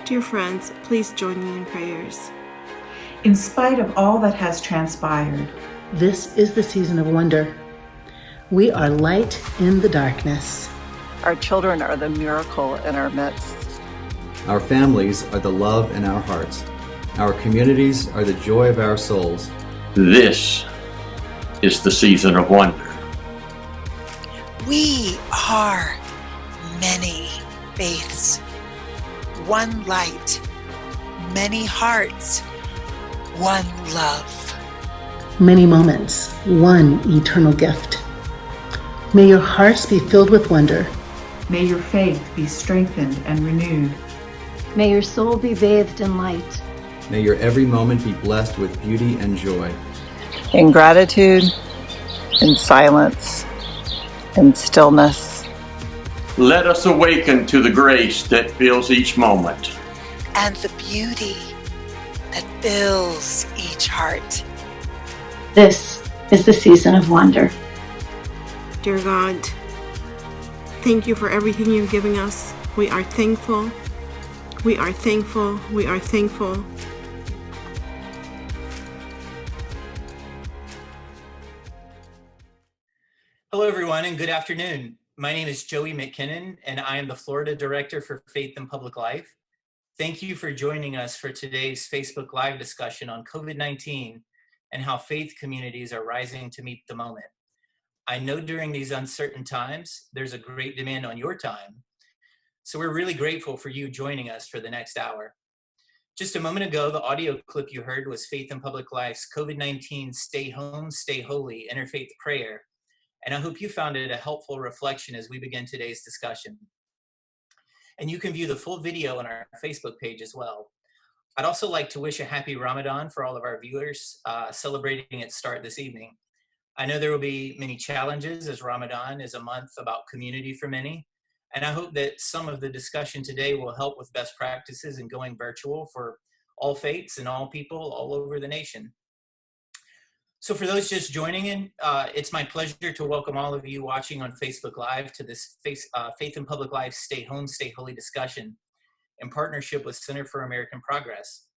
Dear friends, please join me in prayers. In spite of all that has transpired, this is the season of wonder. We are light in the darkness. Our children are the miracle in our midst. Our families are the love in our hearts. Our communities are the joy of our souls. This is the season of wonder. We are many faiths, one light, many hearts, one love. Many moments, one eternal gift. May your hearts be filled with wonder. May your faith be strengthened and renewed. May your soul be bathed in light. May your every moment be blessed with beauty and joy. In gratitude, in silence, in stillness. Let us awaken to the grace that fills each moment. And the beauty that fills each heart. This is the season of wonder. Dear God, thank you for everything you've given us. We are thankful. We are thankful. We are thankful. Hello, everyone, and good afternoon. My name is Joey McKinnon, and I am the Florida Director for Faith and Public Life. Thank you for joining us for today's Facebook Live discussion on COVID-19 and how faith communities are rising to meet the moment. I know during these uncertain times, there's a great demand on your time, so we're really grateful for you joining us for the next hour. Just a moment ago, the audio clip you heard was Faith and Public Life's COVID-19 Stay Home, Stay Holy Interfaith Prayer, and I hope you found it a helpful reflection as we begin today's discussion. And you can view the full video on our Facebook page as well. I'd also like to wish a happy Ramadan for all of our viewers celebrating its start this evening. I know there will be many challenges as Ramadan is a month about community for many, and I hope that some of the discussion today will help with best practices in going virtual for all faiths and all people all over the nation. So for those just joining in, it's my pleasure to welcome all of you watching on Facebook Live to this Faith and Public Life Stay Home, Stay Holy discussion in partnership with Center for American Progress.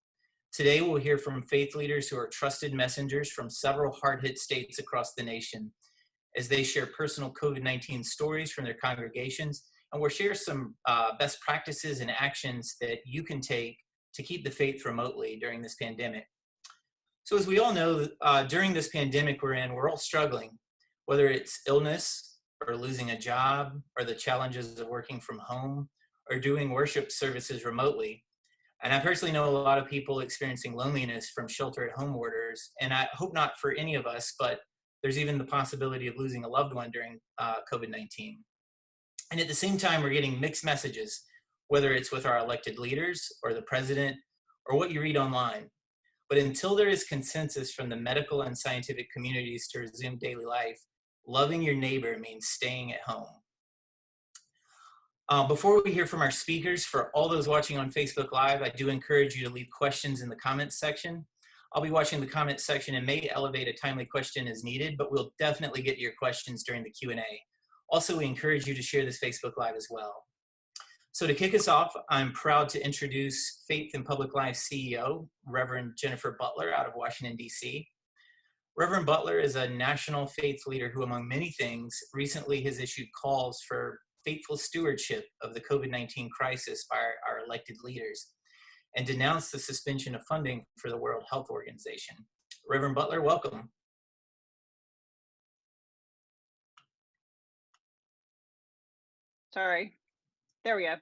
Today, we'll hear from faith leaders who are trusted messengers from several hard-hit states across the nation as they share personal COVID-19 stories from their congregations, and we'll share some best practices and actions that you can take to keep the faith remotely during this pandemic. So as we all know, during this pandemic we're in, we're all struggling, whether it's illness or losing a job or the challenges of working from home or doing worship services remotely. And I personally know a lot of people experiencing loneliness from shelter-at-home orders, and I hope not for any of us, but there's even the possibility of losing a loved one during COVID-19. And at the same time, we're getting mixed messages, whether it's with our elected leaders or the president or what you read online. But until there is consensus from the medical and scientific communities to resume daily life, loving your neighbor means staying at home. Before we hear from our speakers, for all those watching on Facebook Live, I do encourage you to leave questions in the comments section. I'll be watching the comments section and may elevate a timely question as needed, but we'll definitely get to your questions during the Q&A. Also, we encourage you to share this Facebook Live as well. So to kick us off, I'm proud to introduce Faith and Public Life CEO, Reverend Jennifer Butler out of Washington, D.C. Reverend Butler is a national faith leader who, among many things, recently has issued calls for faithful stewardship of the COVID-19 crisis by our elected leaders and denounced the suspension of funding for the World Health Organization. Reverend Butler, welcome. Sorry. There we go.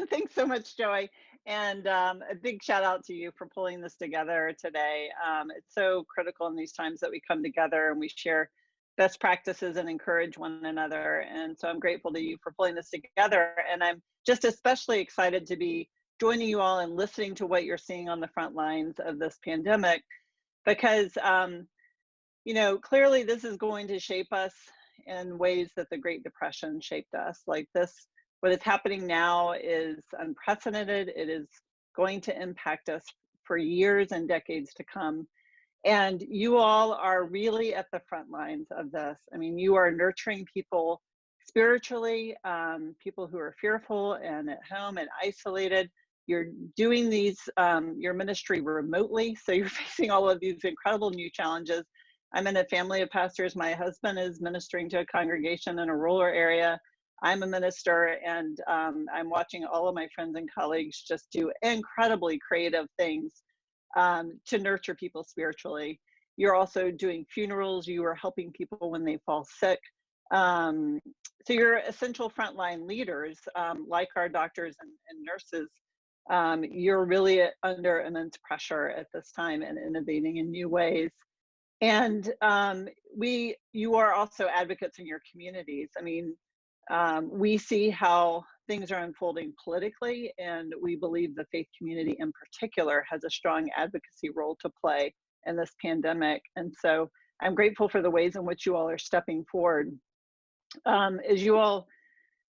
Thanks so much, Joey. And a big shout out to you for pulling this together today. It's so critical in these times that we come together and we share best practices and encourage one another. And so I'm grateful to you for pulling this together. And I'm just especially excited to be joining you all and listening to what you're seeing on the front lines of this pandemic, because, clearly this is going to shape us in ways that the Great Depression shaped us. Like this, what is happening now is unprecedented. It is going to impact us for years and decades to come. And you all are really at the front lines of this. I mean, you are nurturing people spiritually, people who are fearful and at home and isolated, You're doing your ministry remotely, so you're facing all of these incredible new challenges. I'm in a family of pastors. My husband is ministering to a congregation in a rural area. I'm a minister, and I'm watching all of my friends and colleagues just do incredibly creative things to nurture people spiritually. You're also doing funerals. You are helping people when they fall sick. So you're essential frontline leaders, like our doctors and nurses. You're really under immense pressure at this time and innovating in new ways. And you are also advocates in your communities. I mean, we see how things are unfolding politically, and we believe the faith community in particular has a strong advocacy role to play in this pandemic. And so I'm grateful for the ways in which you all are stepping forward. As you all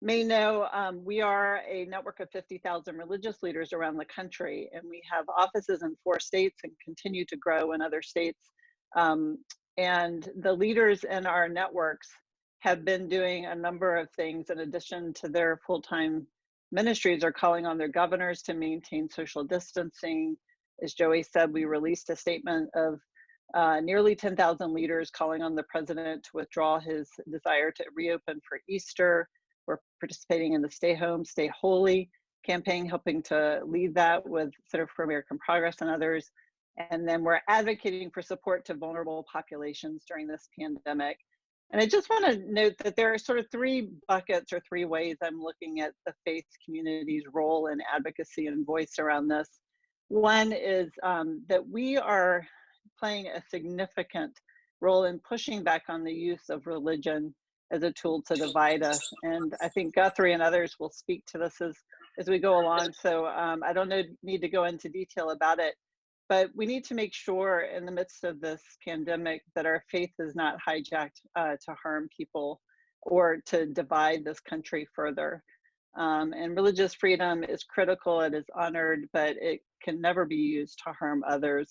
may know, we are a network of 50,000 religious leaders around the country, and we have offices in 4 states and continue to grow in other states. And the leaders in our networks have been doing a number of things in addition to their full-time ministries, are calling on their governors to maintain social distancing. As Joey said, we released a statement of nearly 10,000 leaders calling on the president to withdraw his desire to reopen for Easter. We're participating in the Stay Home, Stay Holy campaign, helping to lead that with Center for American Progress and others. And then we're advocating for support to vulnerable populations during this pandemic. And I just want to note that there are sort of 3 buckets or 3 ways I'm looking at the faith community's role in advocacy and voice around this. One is that we are playing a significant role in pushing back on the use of religion as a tool to divide us. And I think Guthrie and others will speak to this as we go along. So I don't need to go into detail about it, but we need to make sure in the midst of this pandemic that our faith is not hijacked to harm people or to divide this country further. And religious freedom is critical, it is honored, but it can never be used to harm others.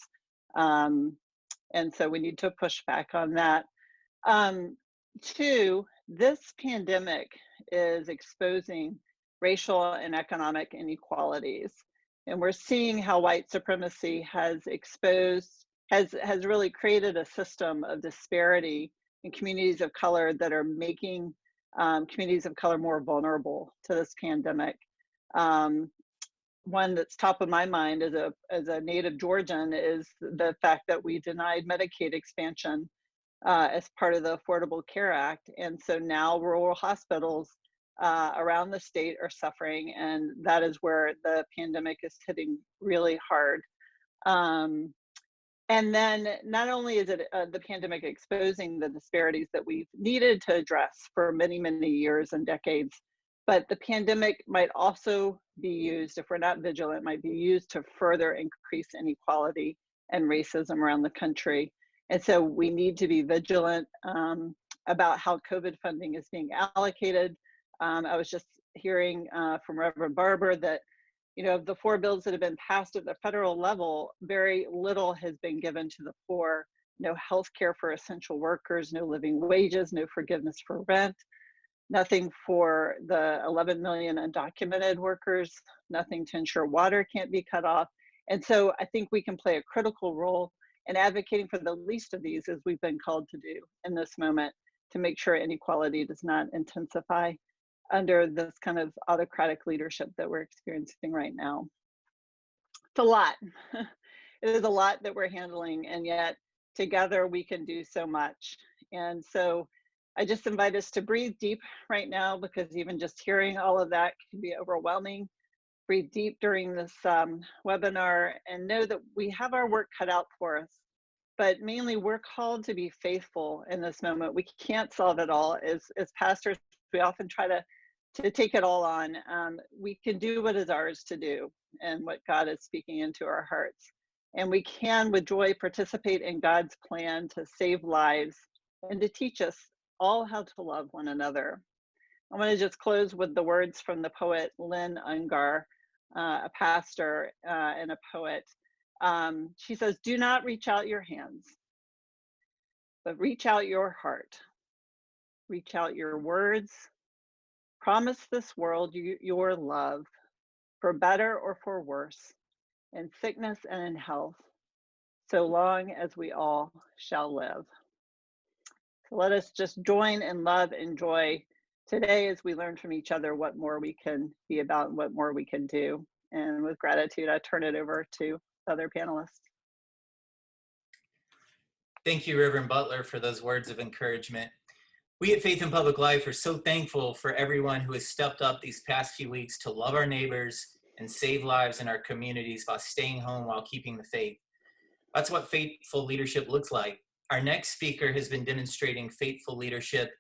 And so we need to push back on that. 2, this pandemic is exposing racial and economic inequalities. And we're seeing how white supremacy has really created a system of disparity in communities of color that are making communities of color more vulnerable to this pandemic. One that's top of my mind as a native Georgian is the fact that we denied Medicaid expansion as part of the Affordable Care Act. And so now rural hospitals around the state are suffering, and that is where the pandemic is hitting really hard. And then not only is it the pandemic exposing the disparities that we've needed to address for many, many years and decades, but the pandemic might also be used, if we're not vigilant, might be used to further increase inequality and racism around the country. And so we need to be vigilant about how COVID funding is being allocated. I was just hearing from Reverend Barber that, you know, of the 4 bills that have been passed at the federal level, very little has been given to the poor. No health care for essential workers, no living wages, no forgiveness for rent, nothing for the 11 million undocumented workers, nothing to ensure water can't be cut off. And so I think we can play a critical role in advocating for the least of these, as we've been called to do in this moment, to make sure inequality does not intensify under this kind of autocratic leadership that we're experiencing right now. It's a lot. It is a lot that we're handling, and yet together we can do so much. And so I just invite us to breathe deep right now, because even just hearing all of that can be overwhelming. Breathe deep during this webinar and know that we have our work cut out for us, but mainly we're called to be faithful in this moment. We can't solve it all. As pastors, we often try to take it all on. We can do what is ours to do and what God is speaking into our hearts. And we can, with joy, participate in God's plan to save lives and to teach us all how to love one another. I want to just close with the words from the poet Lynn Ungar, a pastor and a poet. She says, "Do not reach out your hands, but reach out your heart. Reach out your words. Promise this world your love. for better or for worse, in sickness and in health, so long as we all shall live. So let us just join in love and joy today as we learn from each other what more we can be about and what more we can do. And with gratitude, I turn it over to the other panelists. Thank you, Reverend Butler, for those words of encouragement. We at Faith in Public Life are so thankful for everyone who has stepped up these past few weeks to love our neighbors and save lives in our communities by staying home while keeping the faith. That's what faithful leadership looks like. Our next speaker has been demonstrating faithful leadership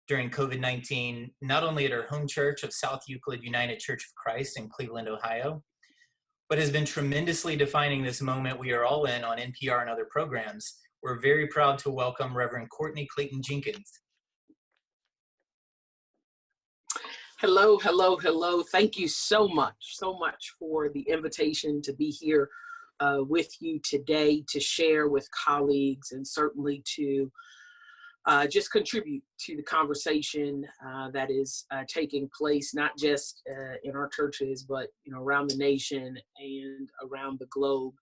during COVID-19, not only at our home church of South Euclid United Church of Christ in Cleveland, Ohio, but has been tremendously defining this moment we are all in on NPR and other programs. We're very proud to welcome Reverend Courtney Clayton Jenkins. Hello, hello, hello. Thank you so much for the invitation to be here with you today to share with colleagues and certainly to just contribute to the conversation that is taking place, not just in our churches, but around the nation and around the globe.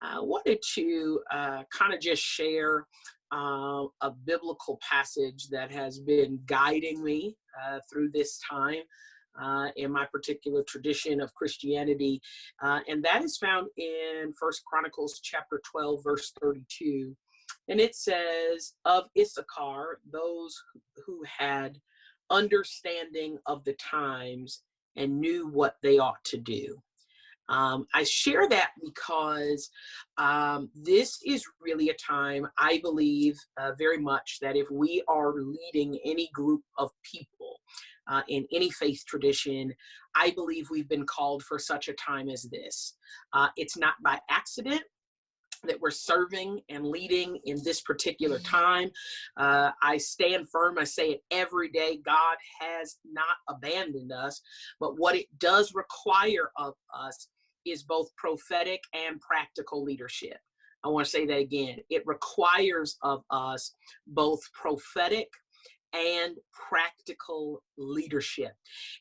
I wanted to kind of just share a biblical passage that has been guiding me through this time in my particular tradition of Christianity, and that is found in 1 Chronicles chapter 12, verse 32. And it says, of Issachar, those who had understanding of the times and knew what they ought to do. I share that because this is really a time, I believe very much, that if we are leading any group of people in any faith tradition, I believe we've been called for such a time as this. It's not by accident that we're serving and leading in this particular time. I stand firm. I say it every day. God has not abandoned us, but what it does require of us is both prophetic and practical leadership. I want to say that again. It requires of us both prophetic and practical leadership.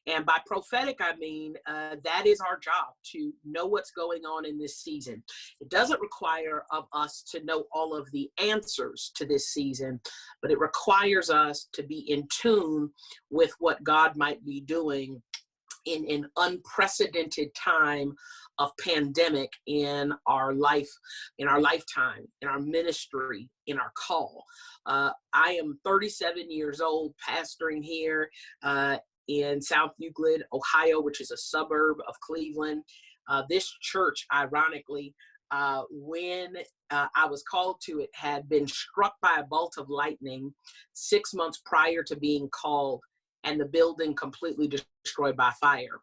And by prophetic, I mean that is our job, to know what's going on in this season. It doesn't require of us to know all of the answers to this season, but it requires us to be in tune with what God might be doing in an unprecedented time of pandemic in our life, in our lifetime, in our ministry, in our call. I am 37 years old, pastoring here in South Euclid, Ohio, which is a suburb of Cleveland. This church, ironically, when I was called to it, had been struck by a bolt of lightning 6 months prior to being called, and the building completely destroyed by fire.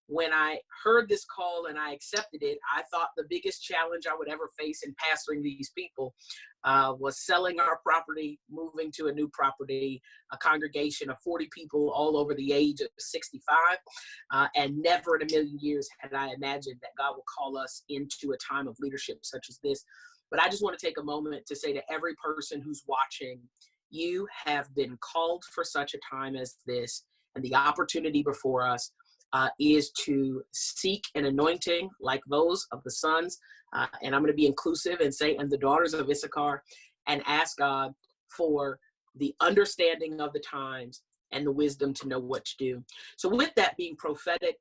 When I heard this call and I accepted it, I thought the biggest challenge I would ever face in pastoring these people was selling our property, moving to a new property, a congregation of 40 people all over the age of 65. And never in a million years had I imagined that God will call us into a time of leadership such as this. But I just want to take a moment to say to every person who's watching, you have been called for such a time as this, and the opportunity before us is to seek an anointing like those of the sons, and I'm going to be inclusive and say, and the daughters of Issachar, and ask God for the understanding of the times and the wisdom to know what to do. So with that being prophetic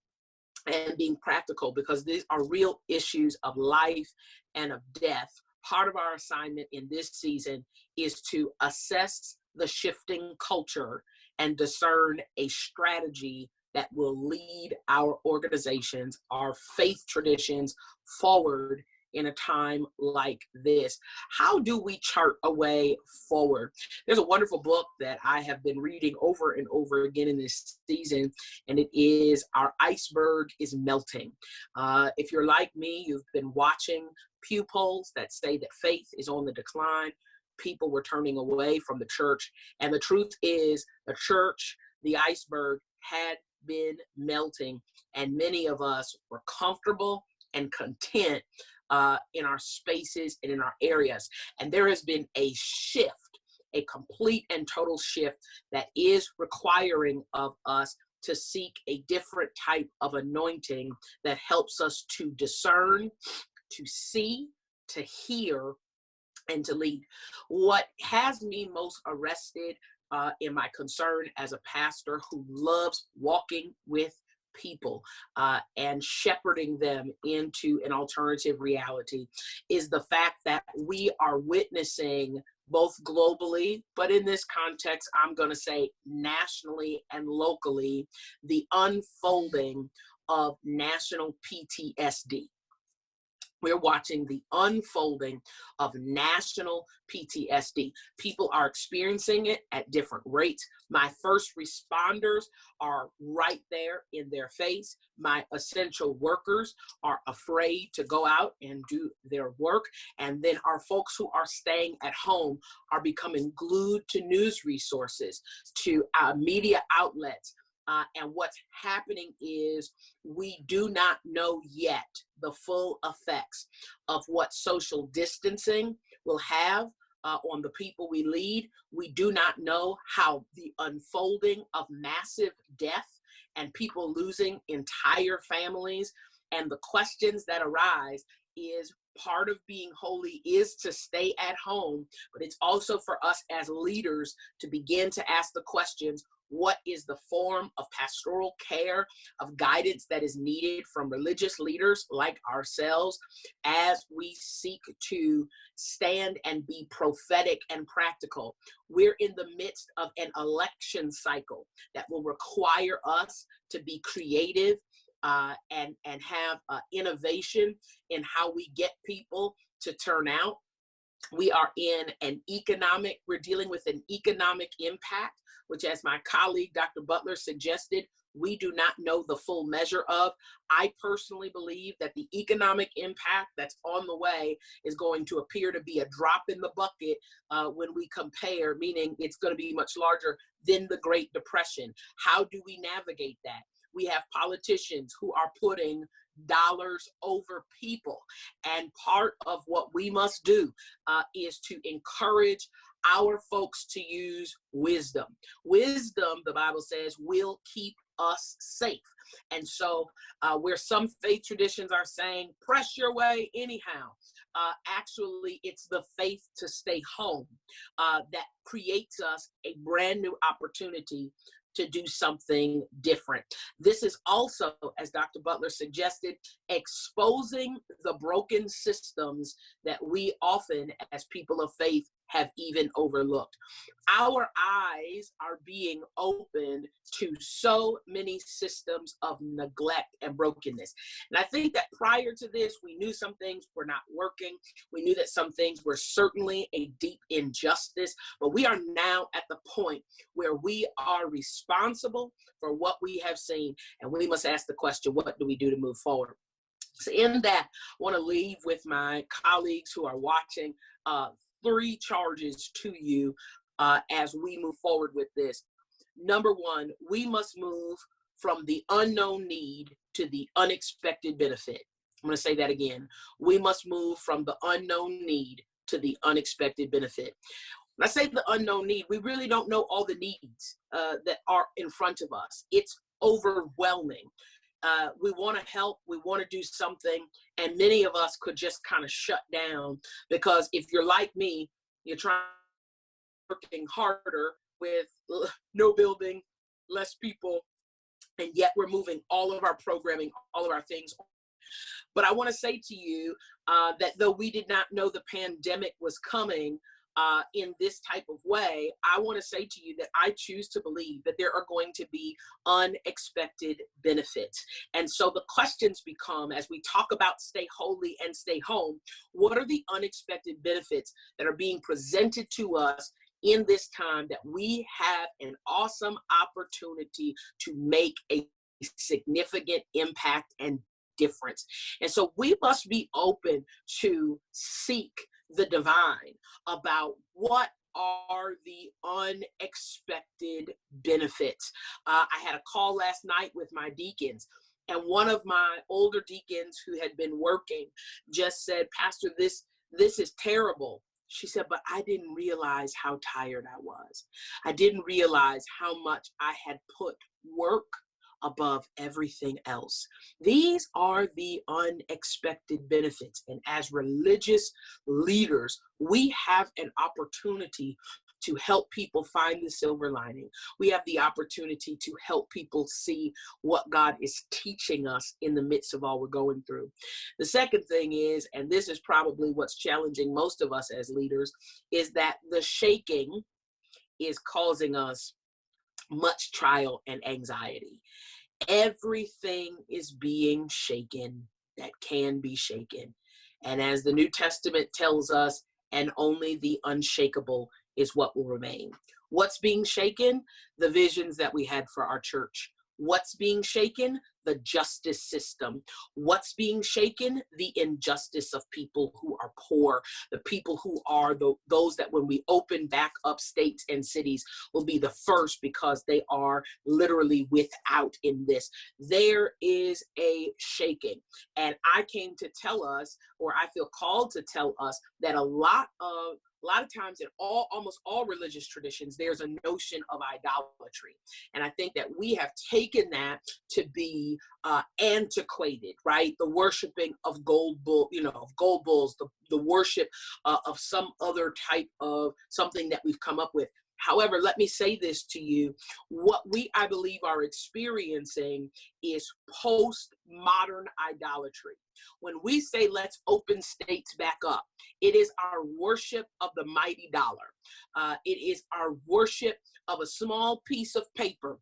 and being practical, because these are real issues of life and of death, part of our assignment in this season is to assess the shifting culture and discern a strategy that will lead our organizations, our faith traditions forward in a time like this. How do we chart a way forward? There's a wonderful book that I have been reading over and over again in this season, and it is Our Iceberg is Melting. If you're like me, you've been watching pew polls that say that faith is on the decline. People were turning away from the church. And the truth is, the church, the iceberg, had been melting, and many of us were comfortable and content in our spaces and in our areas. And there has been a shift, a complete and total shift that is requiring of us to seek a different type of anointing that helps us to discern, to see, to hear, and to lead. What has me most arrested in my concern as a pastor who loves walking with people and shepherding them into an alternative reality is the fact that we are witnessing both globally, but in this context, I'm going to say nationally and locally, the unfolding of national PTSD. We're watching the unfolding of national PTSD. People are experiencing it at different rates. My first responders are right there in their face. My essential workers are afraid to go out and do their work. And then our folks who are staying at home are becoming glued to news resources, to media outlets. And what's happening is we do not know yet the full effects of what social distancing will have on the people we lead. We do not know how the unfolding of massive death and people losing entire families and the questions that arise is part of being holy is to stay at home, but it's also for us as leaders to begin to ask the questions, what is the form of pastoral care, of guidance that is needed from religious leaders like ourselves as we seek to stand and be prophetic and practical? We're in the midst of an election cycle that will require us to be creative and have innovation in how we get people to turn out. We're dealing with an economic impact, which, as my colleague, Dr. Butler, suggested, we do not know the full measure of. I personally believe that the economic impact that's on the way is going to appear to be a drop in the bucket when we compare, meaning it's going to be much larger than the Great Depression. How do we navigate that? We have politicians who are putting dollars over people. And part of what we must do is to encourage our folks to use wisdom. Wisdom, the Bible says, will keep us safe. And so where some faith traditions are saying, press your way anyhow, actually it's the faith to stay home that creates us a brand new opportunity to do something different. This is also, as Dr. Butler suggested, exposing the broken systems that we often, as people of faith, have even overlooked. Our eyes are being opened to so many systems of neglect and brokenness. And I think that prior to this, we knew some things were not working. We knew that some things were certainly a deep injustice, but we are now at the point where we are responsible for what we have seen. And we must ask the question, what do we do to move forward? So in that, I want to leave with my colleagues who are watching 3 charges to you as we move forward with this. Number 1, we must move from the unknown need to the unexpected benefit. I'm going to say that again. We must move from the unknown need to the unexpected benefit. When I say the unknown need, we really don't know all the needs that are in front of us. It's overwhelming. We want to help, we want to do something, and many of us could just kind of shut down because if you're like me, you're working harder with no building, less people, and yet we're moving all of our programming, all of our things. But I want to say to you that though we did not know the pandemic was coming, in this type of way, I want to say to you that I choose to believe that there are going to be unexpected benefits. And so the questions become, as we talk about stay holy and stay home, what are the unexpected benefits that are being presented to us in this time that we have an awesome opportunity to make a significant impact and difference? And so we must be open to seek the divine about what are the unexpected benefits. I had a call last night with my deacons, and one of my older deacons who had been working just said, Pastor, this is terrible. She said, but I didn't realize how tired I was. I didn't realize how much I had put work above everything else. These are the unexpected benefits. And as religious leaders, we have an opportunity to help people find the silver lining. We have the opportunity to help people see what God is teaching us in the midst of all we're going through. The second thing is, and this is probably what's challenging most of us as leaders, is that the shaking is causing us much trial and anxiety. Everything is being shaken that can be shaken. And as the New Testament tells us, and only the unshakable is what will remain. What's being shaken? The visions that we had for our church. What's being shaken? The justice system. What's being shaken? The injustice of people who are poor, the people who are those that when we open back up states and cities will be the first because they are literally without in this. There is a shaking. And I came to tell us, or I feel called to tell us, that a lot of times in almost all religious traditions, there's a notion of idolatry. And I think that we have taken that to be antiquated, right? The worshiping of gold bulls, the worship of some other type of something that we've come up with. However, let me say this to you. What I believe, are experiencing is postmodern idolatry. When we say let's open states back up, it is our worship of the mighty dollar. It is our worship of a small piece of paper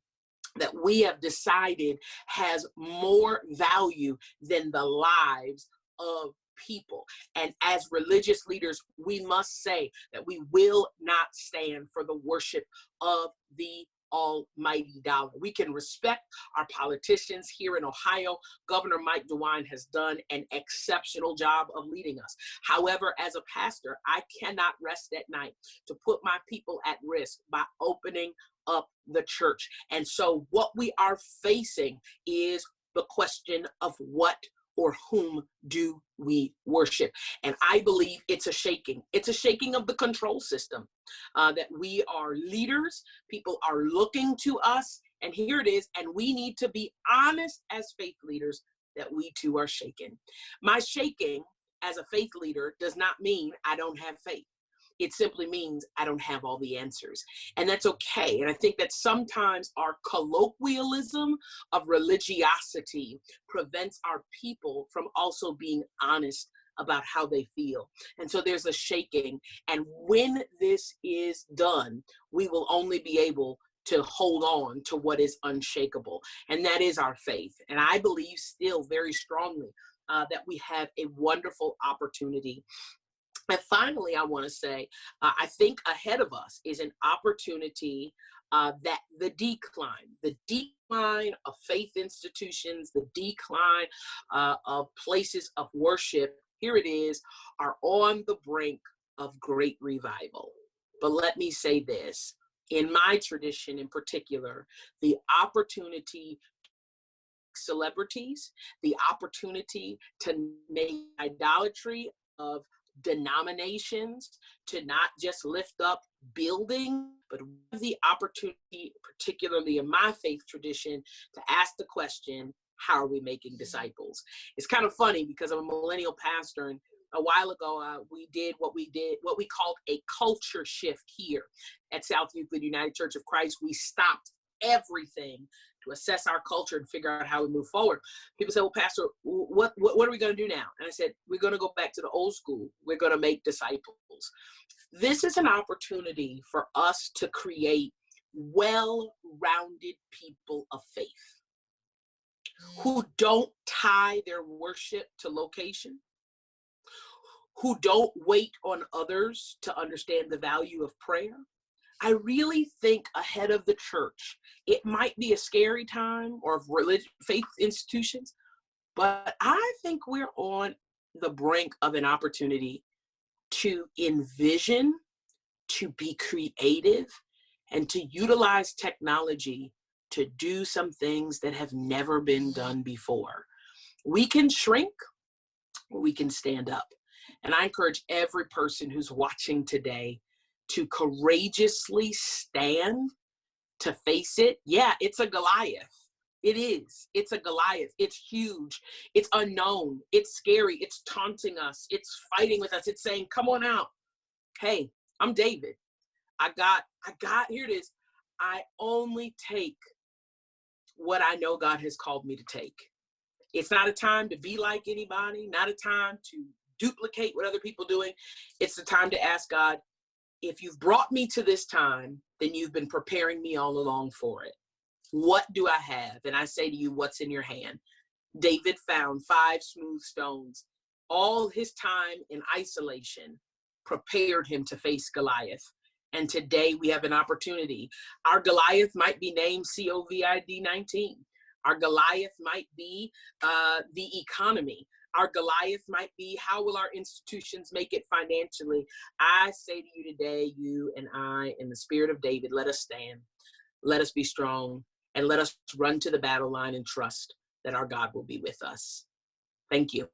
that we have decided has more value than the lives of people. And as religious leaders, we must say that we will not stand for the worship of the almighty dollar. We can respect our politicians here in Ohio. Governor Mike DeWine has done an exceptional job of leading us. However, as a pastor, I cannot rest at night to put my people at risk by opening up the church. And so what we are facing is the question of what or whom do we worship? And I believe it's a shaking. It's a shaking of the control system, that we are leaders. People are looking to us, and here it is. And we need to be honest as faith leaders that we too are shaken. My shaking as a faith leader does not mean I don't have faith. It simply means I don't have all the answers. And that's okay. And I think that sometimes our colloquialism of religiosity prevents our people from also being honest about how they feel. And so there's a shaking. And when this is done, we will only be able to hold on to what is unshakable. And that is our faith. And I believe still very strongly that we have a wonderful opportunity. And finally, I want to say, I think ahead of us is an opportunity that the decline of faith institutions, the decline of places of worship, here it is, are on the brink of great revival. But let me say this, in my tradition in particular, the opportunity celebrities, the opportunity to make idolatry of denominations, to not just lift up building, but the opportunity, particularly in my faith tradition, to ask the question, how are we making disciples? It's kind of funny because I'm a millennial pastor, and a while ago we did what we called a culture shift here at South Euclid United Church of Christ. We stopped everything to assess our culture and figure out how we move forward. People say, well, Pastor, what are we going to do now? And I said, we're going to go back to the old school. We're going to make disciples. This is an opportunity for us to create well-rounded people of faith who don't tie their worship to location, who don't wait on others to understand the value of prayer. I really think ahead of the church, it might be a scary time, or of faith institutions, but I think we're on the brink of an opportunity to envision, to be creative, and to utilize technology to do some things that have never been done before. We can shrink, or we can stand up. And I encourage every person who's watching today to courageously stand, to face it. Yeah, it's a Goliath. It is. It's a Goliath. It's huge. It's unknown. It's scary. It's taunting us. It's fighting with us. It's saying, come on out. Hey, I'm David. I got, here it is. I only take what I know God has called me to take. It's not a time to be like anybody, not a time to duplicate what other people are doing. It's the time to ask God, if you've brought me to this time, then you've been preparing me all along for it. What do I have? And I say to you, what's in your hand? David found 5 smooth stones. All his time in isolation prepared him to face Goliath. And today we have an opportunity. Our Goliath might be named COVID-19. Our Goliath might be the economy. Our Goliath might be, how will our institutions make it financially? I say to you today, you and I, in the spirit of David, let us stand, let us be strong, and let us run to the battle line and trust that our God will be with us. Thank you.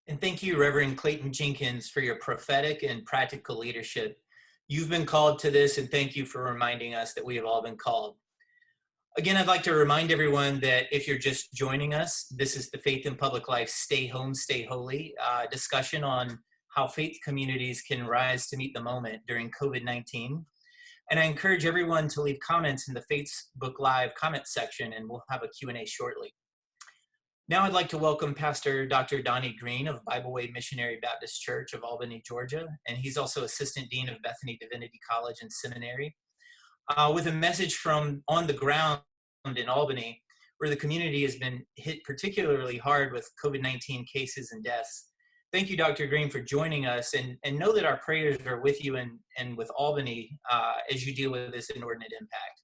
And thank you, Reverend Clayton Jenkins, for your prophetic and practical leadership. You've been called to this, and thank you for reminding us that we have all been called. Again, I'd like to remind everyone that if you're just joining us, this is the Faith in Public Life Stay Home, Stay Holy discussion on how faith communities can rise to meet the moment during COVID-19. And I encourage everyone to leave comments in the Facebook Live comment section, and we'll have a Q&A shortly. Now I'd like to welcome Pastor Dr. Donnie Green of Bible Way Missionary Baptist Church of Albany, Georgia, and he's also Assistant Dean of Bethany Divinity College and Seminary, with a message from on the ground in Albany, where the community has been hit particularly hard with COVID-19 cases and deaths. Thank you, Dr. Green, for joining us, and know that our prayers are with you and with Albany as you deal with this inordinate impact.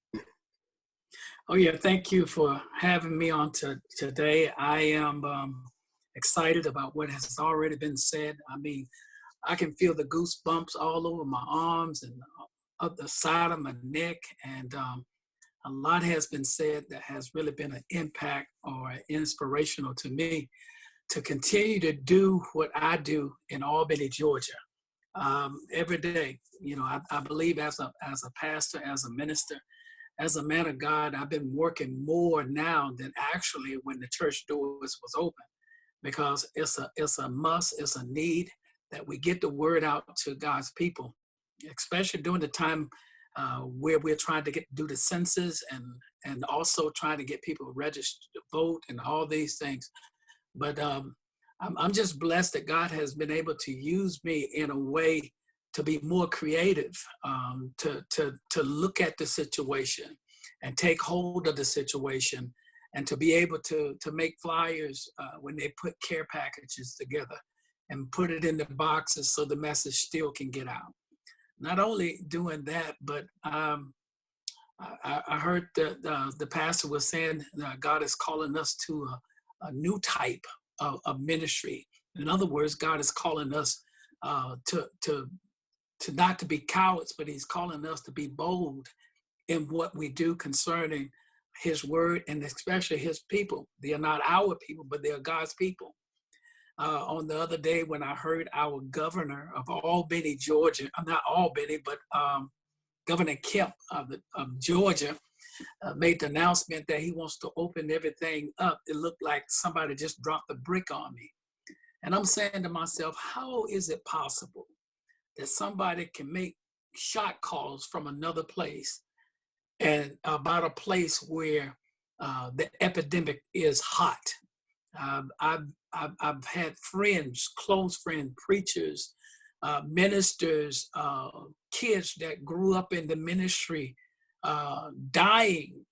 Oh yeah, thank you for having me on today. I am excited about what has already been said. I mean, I can feel the goosebumps all over my arms and up the side of my neck, and a lot has been said that has really been an impact or inspirational to me to continue to do what I do in Albany, Georgia, every day. You know, I believe as a pastor, as a minister, as a man of God, I've been working more now than actually when the church doors was open, because it's a must, it's a need that we get the word out to God's people, especially during the time where we're trying to do the census and also trying to get people registered to vote and all these things. But I'm just blessed that God has been able to use me in a way to be more creative, to look at the situation and take hold of the situation, and to be able to make flyers when they put care packages together and put it in the boxes so the message still can get out. Not only doing that, but I heard the pastor was saying God is calling us to a new type of ministry. In other words, God is calling us to not to be cowards, but he's calling us to be bold in what we do concerning his word, and especially his people. They are not our people, but they are God's people. On the other day when I heard our governor of Albany, Georgia, not Albany, but Governor Kemp of Georgia, made the announcement that he wants to open everything up, it looked like somebody just dropped a brick on me. And I'm saying to myself, how is it possible that somebody can make shot calls from another place and about a place where the epidemic is hot? I've had friends, close friends, preachers, ministers, kids that grew up in the ministry dying,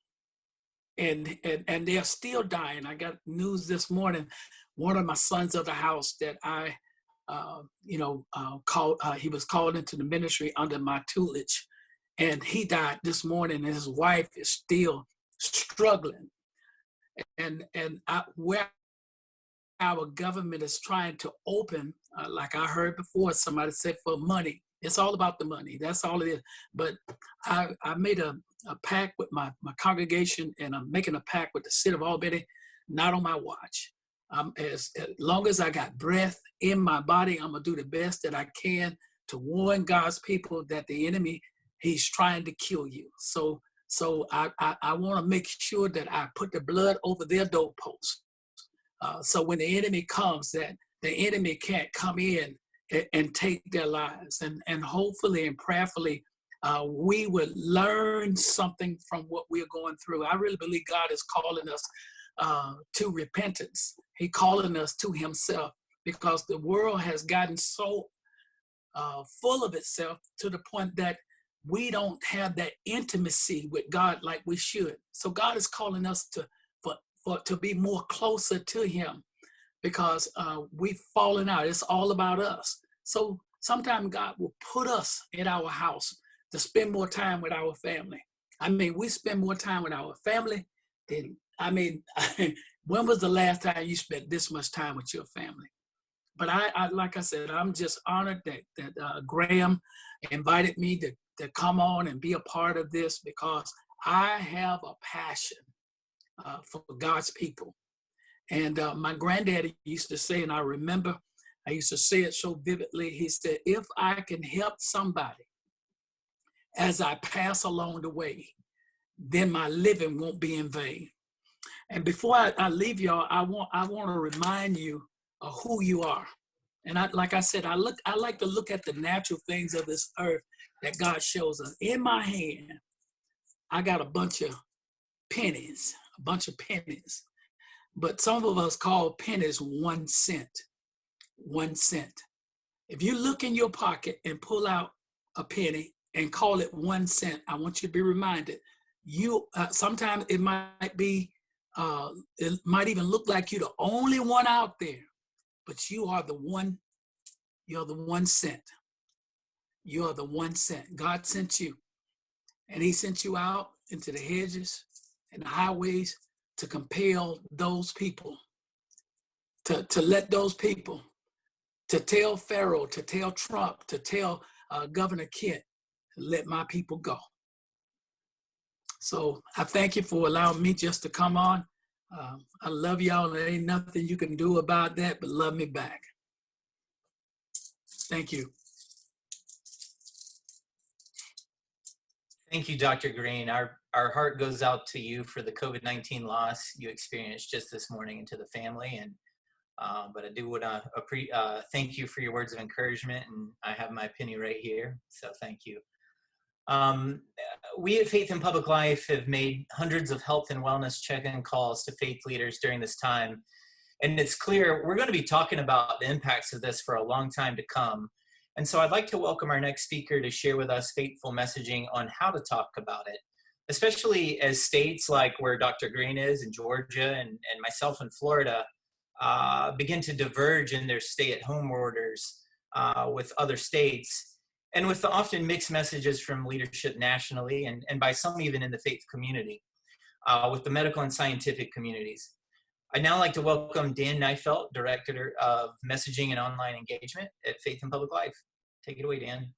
and they're still dying. I got news this morning. One of my sons of the house that I he was called into the ministry under my tutelage, and he died this morning, and his wife is still struggling. And where our government is trying to open, like I heard before, somebody said for money. It's all about the money. That's all it is. But I made a pact with my congregation, and I'm making a pact with the city of Albany, not on my watch. As long as I got breath in my body, I'm going to do the best that I can to warn God's people that the enemy, he's trying to kill you. So So I want to make sure that I put the blood over their doorposts. So when the enemy comes, that the enemy can't come in and take their lives. And hopefully and prayerfully, we would learn something from what we're going through. I really believe God is calling us to repentance. He's calling us to himself, because the world has gotten so full of itself to the point that we don't have that intimacy with God like we should. So God is calling us to be more closer to him, because we've fallen out. It's all about us. So sometimes God will put us in our house to spend more time with our family. I mean, we spend more time with our family than, when was the last time you spent this much time with your family? But I like I said, I'm just honored that Graham invited me to come on and be a part of this, because I have a passion for God's people. And my granddaddy used to say, and I remember I used to say it so vividly, he said, if I can help somebody as I pass along the way, then my living won't be in vain. And before I leave y'all, I want to remind you of who you are. And like I said, I like to look at the natural things of this earth that God shows us. In my hand, I got a bunch of pennies. But some of us call pennies 1 cent. 1 cent. If you look in your pocket and pull out a penny and call it 1 cent, I want you to be reminded. Sometimes it might be, it might even look like you're the only one out there, but you are the one. You're the 1 cent. You are the 1 cent. God sent you, and he sent you out into the hedges and the highways to compel those people, to let those people, to tell Pharaoh, to tell Trump, to tell Governor Kent, to let my people go. So I thank you for allowing me just to come on. I love y'all. There ain't nothing you can do about that but love me back. Thank you. Thank you, Dr. Green. Our heart goes out to you for the COVID-19 loss you experienced just this morning, and to the family. And but I do want to thank you for your words of encouragement, and I have my penny right here, so thank you. We at Faith in Public Life have made hundreds of health and wellness check-in calls to faith leaders during this time, and it's clear we're going to be talking about the impacts of this for a long time to come. And so I'd like to welcome our next speaker to share with us faithful messaging on how to talk about it, especially as states like where Dr. Green is in Georgia and myself in Florida begin to diverge in their stay-at-home orders with other states, and with the often mixed messages from leadership nationally and by some even in the faith community, with the medical and scientific communities. I'd now like to welcome Dan Neifelt, Director of Messaging and Online Engagement at Faith in Public Life. Take it away, Dan.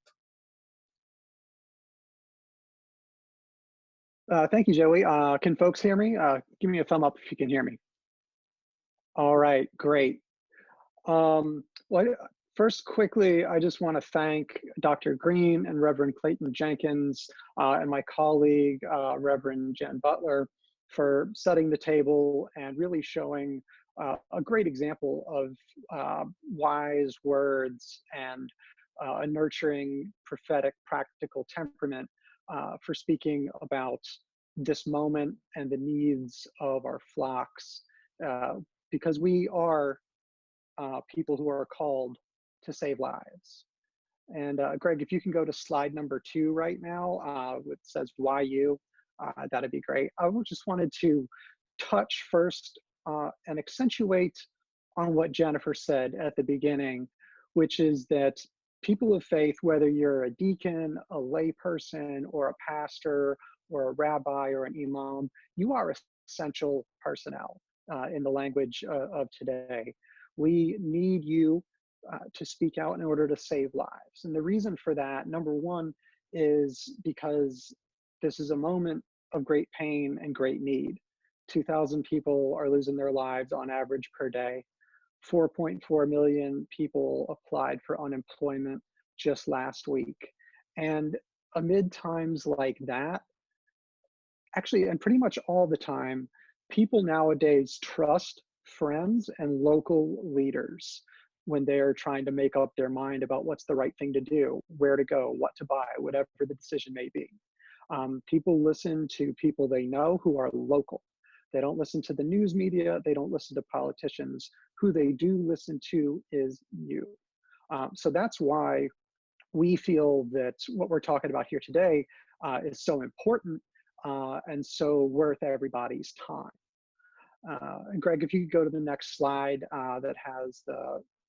Thank you, Joey. Can folks hear me? Give me a thumb up if you can hear me. All right, great. Well, first, quickly, I just want to thank Dr. Green and Reverend Clayton Jenkins and my colleague, Reverend Jen Butler, for setting the table and really showing a great example of wise words and a nurturing, prophetic, practical temperament for speaking about this moment and the needs of our flocks, because we are people who are called to save lives. And Greg, if you can go to slide number 2 right now, it says why you, that'd be great. I just wanted to touch first and accentuate on what Jennifer said at the beginning, which is that people of faith, whether you're a deacon, a layperson, or a pastor, or a rabbi, or an imam, you are essential personnel in the language of today. We need you to speak out in order to save lives. And the reason for that, number one, is because this is a moment of great pain and great need. 2,000 people are losing their lives on average per day. 4.4 million people applied for unemployment just last week. And amid times like that, actually, and pretty much all the time, people nowadays trust friends and local leaders when they're trying to make up their mind about what's the right thing to do, where to go, what to buy, whatever the decision may be. People listen to people they know who are local. They don't listen to the news media. They don't listen to politicians. Who they do listen to is you. So that's why we feel that what we're talking about here today is so important and so worth everybody's time. And Greg, if you could go to the next slide that has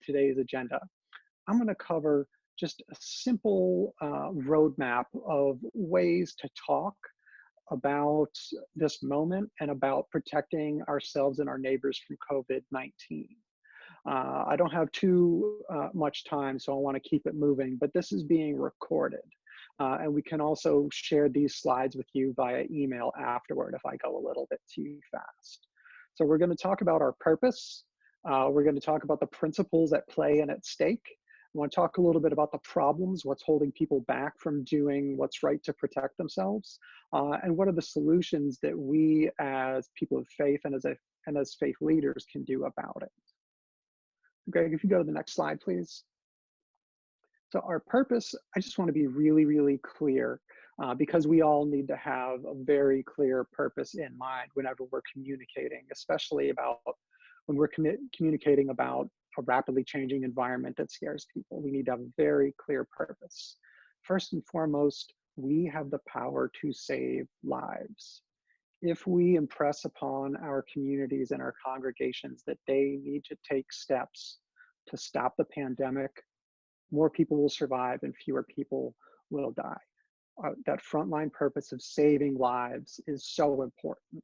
today's agenda. I'm going to cover just a simple roadmap of ways to talk about this moment and about protecting ourselves and our neighbors from COVID-19. I don't have too much time, so I want to keep it moving, but this is being recorded. And we can also share these slides with you via email afterward if I go a little bit too fast. So we're going to talk about our purpose. We're going to talk about the principles at play and at stake. I want to talk a little bit about the problems, what's holding people back from doing what's right to protect themselves, and what are the solutions that we as people of faith and as faith leaders can do about it. Greg, if you go to the next slide, please. So our purpose, I just want to be really, really clear because we all need to have a very clear purpose in mind whenever we're communicating, especially about when we're communicating about a rapidly changing environment that scares people. We need to have a very clear purpose. First and foremost, we have the power to save lives. If we impress upon our communities and our congregations that they need to take steps to stop the pandemic, more people will survive and fewer people will die. That frontline purpose of saving lives is so important.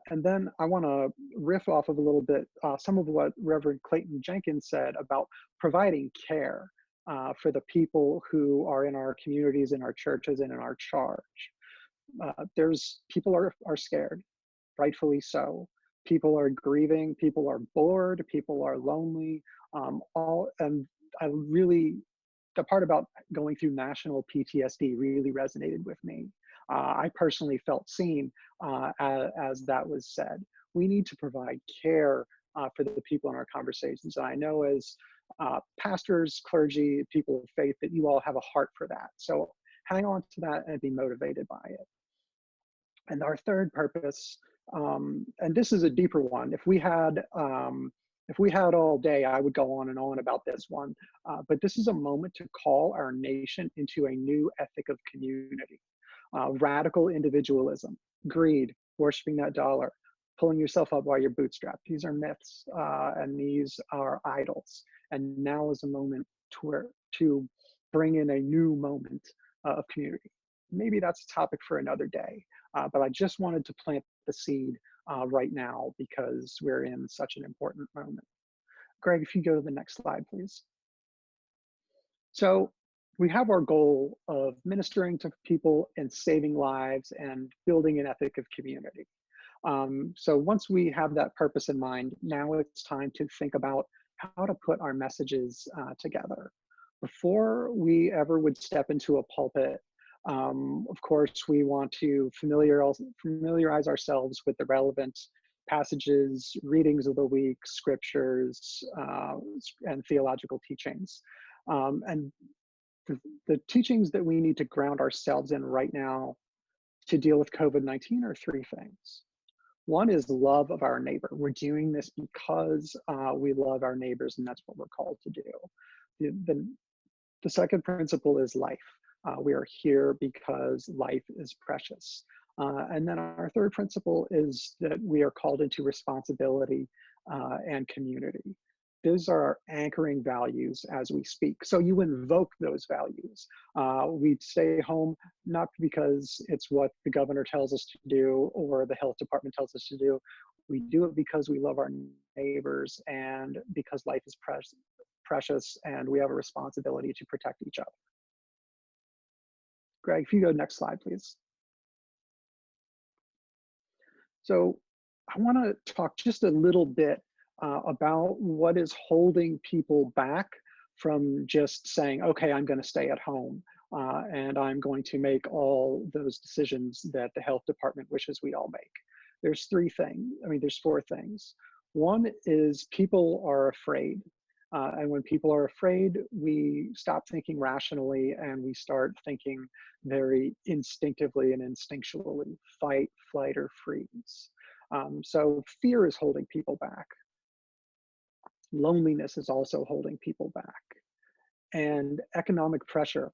And then I want to riff off of a little bit some of what Reverend Clayton Jenkins said about providing care for the people who are in our communities, in our churches, and in our charge. People are scared, rightfully so. People are grieving, people are bored, people are lonely, and the part about going through national PTSD really resonated with me. I personally felt seen as that was said. We need to provide care for the people in our conversations. And I know as pastors, clergy, people of faith, that you all have a heart for that. So hang on to that and be motivated by it. And our third purpose, and this is a deeper one. If we had all day, I would go on and on about this one. But this is a moment to call our nation into a new ethic of community. Radical individualism, greed, worshiping that dollar, pulling yourself up while you're bootstrapped. These are myths and these are idols. And now is a moment to bring in a new moment of community. Maybe that's a topic for another day, but I just wanted to plant the seed right now because we're in such an important moment. Greg, if you go to the next slide, please. So we have our goal of ministering to people and saving lives and building an ethic of community. So once we have that purpose in mind, now it's time to think about how to put our messages together. Before we ever would step into a pulpit, of course, we want to familiarize ourselves with the relevant passages, readings of the week, scriptures, and theological teachings. And the teachings that we need to ground ourselves in right now to deal with COVID-19 are three things. One is love of our neighbor. We're doing this because we love our neighbors, and that's what we're called to do. The second principle is life. We are here because life is precious. And then our third principle is that we are called into responsibility and community. Those are our anchoring values as we speak. So you invoke those values. We stay home not because it's what the governor tells us to do or the health department tells us to do. We do it because we love our neighbors and because life is precious and we have a responsibility to protect each other. Greg, if you go next slide, please. So I want to talk just a little bit about what is holding people back from just saying, okay, I'm going to stay at home. and I'm going to make all those decisions that the health department wishes we all make. There's there's four things. One is people are afraid. And when people are afraid, we stop thinking rationally and we start thinking very instinctively and instinctually, fight, flight, or freeze. So fear is holding people back. Loneliness is also holding people back. And economic pressure.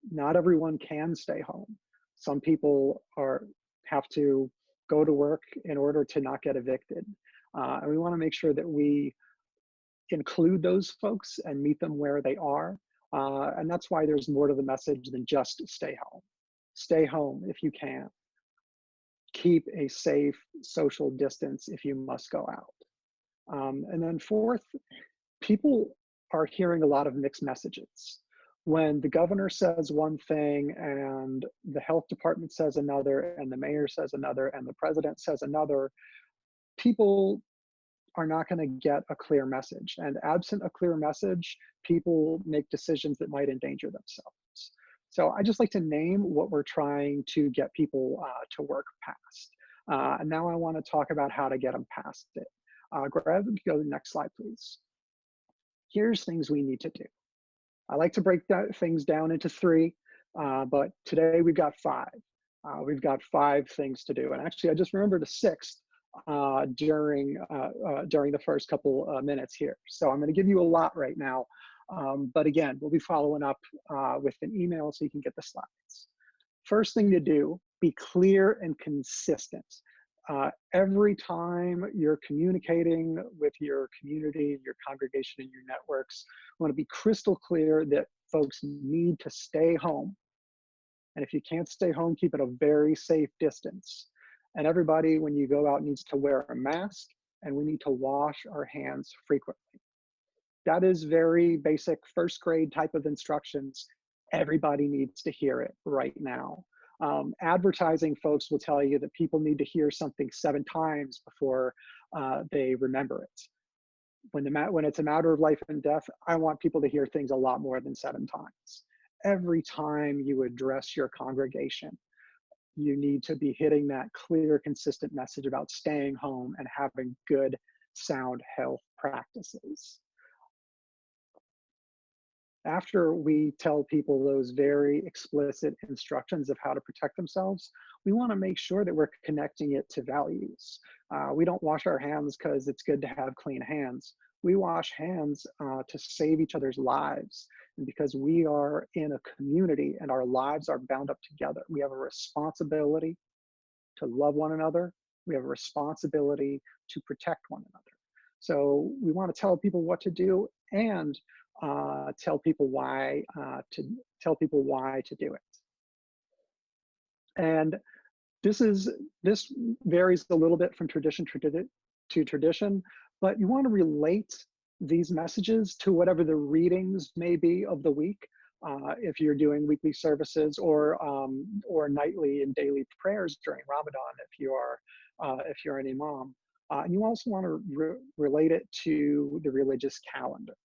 Not everyone can stay home. Some people have to go to work in order to not get evicted. And we want to make sure that we include those folks and meet them where they are. And that's why there's more to the message than just stay home. Stay home if you can. Keep a safe social distance if you must go out. And then fourth, people are hearing a lot of mixed messages. When the governor says one thing and the health department says another and the mayor says another and the president says another, people are not going to get a clear message. And absent a clear message, people make decisions that might endanger themselves. So I just like to name what we're trying to get people to work past. And now I want to talk about how to get them past it. Greg, go to the next slide, please. Here's things we need to do. I like to break things down into three, but today we've got five. We've got five things to do. And actually, I just remembered a sixth during the first couple minutes here. So I'm going to give you a lot right now. But again, we'll be following up with an email so you can get the slides. First thing to do, be clear and consistent. Every time you're communicating with your community, your congregation, and your networks, you want to be crystal clear that folks need to stay home. And if you can't stay home, keep it a very safe distance. And everybody, when you go out, needs to wear a mask, and we need to wash our hands frequently. That is very basic first grade type of instructions. Everybody needs to hear it right now. Advertising folks will tell you that people need to hear something 7 times before they remember it. When it's a matter of life and death, I want people to hear things a lot more than 7 times. Every time you address your congregation, you need to be hitting that clear, consistent message about staying home and having good, sound health practices. After we tell people those very explicit instructions of how to protect themselves, we want to make sure that we're connecting it to values. We don't wash our hands because it's good to have clean hands. We wash hands to save each other's lives, and because we are in a community and our lives are bound up together. We have a responsibility to love one another. We have a responsibility to protect one another. So we want to tell people what to do and tell people why to do it. And this varies a little bit from tradition to tradition, but you want to relate these messages to whatever the readings may be of the week. If you're doing weekly services or nightly and daily prayers during Ramadan, if you're an imam, and you also want to relate it to the religious calendar.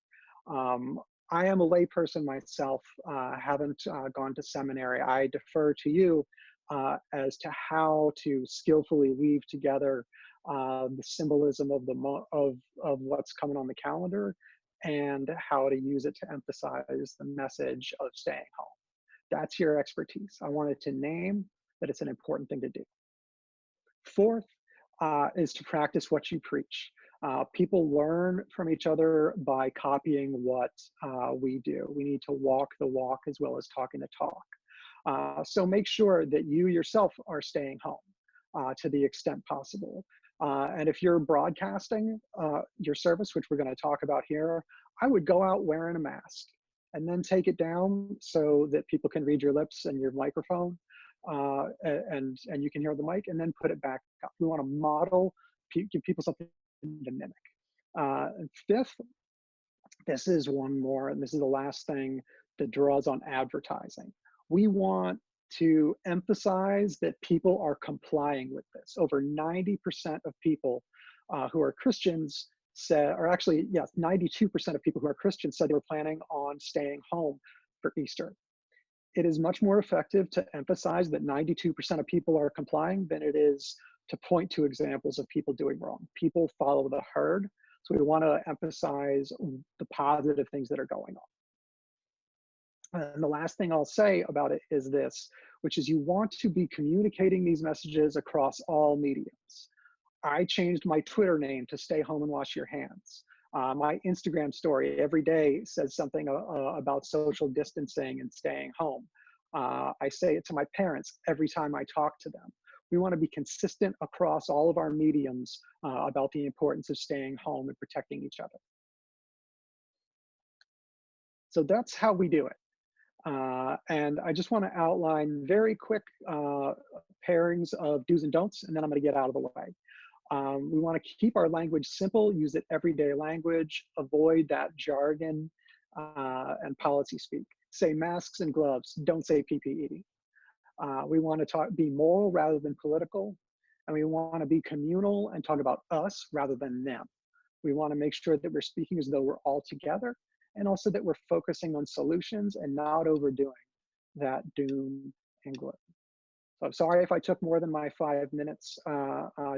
I am a layperson myself, haven't gone to seminary. I defer to you as to how to skillfully weave together the symbolism of what's coming on the calendar and how to use it to emphasize the message of staying home. That's your expertise. I wanted to name that it's an important thing to do. Fourth is to practice what you preach. People learn from each other by copying what we do. We need to walk the walk as well as talking the talk. So make sure that you yourself are staying home to the extent possible. And if you're broadcasting your service, which we're going to talk about here, I would go out wearing a mask and then take it down so that people can read your lips and your microphone and you can hear the mic, and then put it back up. We want to model, give people something to mimic. And fifth, this is one more, and this is the last thing that draws on advertising. We want to emphasize that people are complying with this. Over 90% of people who are Christians said, or actually, yes, 92% of people who are Christians said they were planning on staying home for Easter. it is much more effective to emphasize that 92% of people are complying than it is to point to examples of people doing wrong. People follow the herd, so we want to emphasize the positive things that are going on. And the last thing I'll say about it is this, which is you want to be communicating these messages across all mediums. I changed my Twitter name to stay home and wash your hands. My Instagram story every day says something about social distancing and staying home. I say it to my parents every time I talk to them. We want to be consistent across all of our mediums about the importance of staying home and protecting each other. So that's how we do it. And I just want to outline very quick pairings of do's and don'ts, and then I'm going to get out of the way. We want to keep our language simple, use it everyday language, avoid that jargon and policy speak. Say masks and gloves, don't say PPE. We want to be moral rather than political, and we want to be communal and talk about us rather than them. We want to make sure that we're speaking as though we're all together, and also that we're focusing on solutions and not overdoing that doom and gloom. So I'm sorry if I took more than my 5 minutes,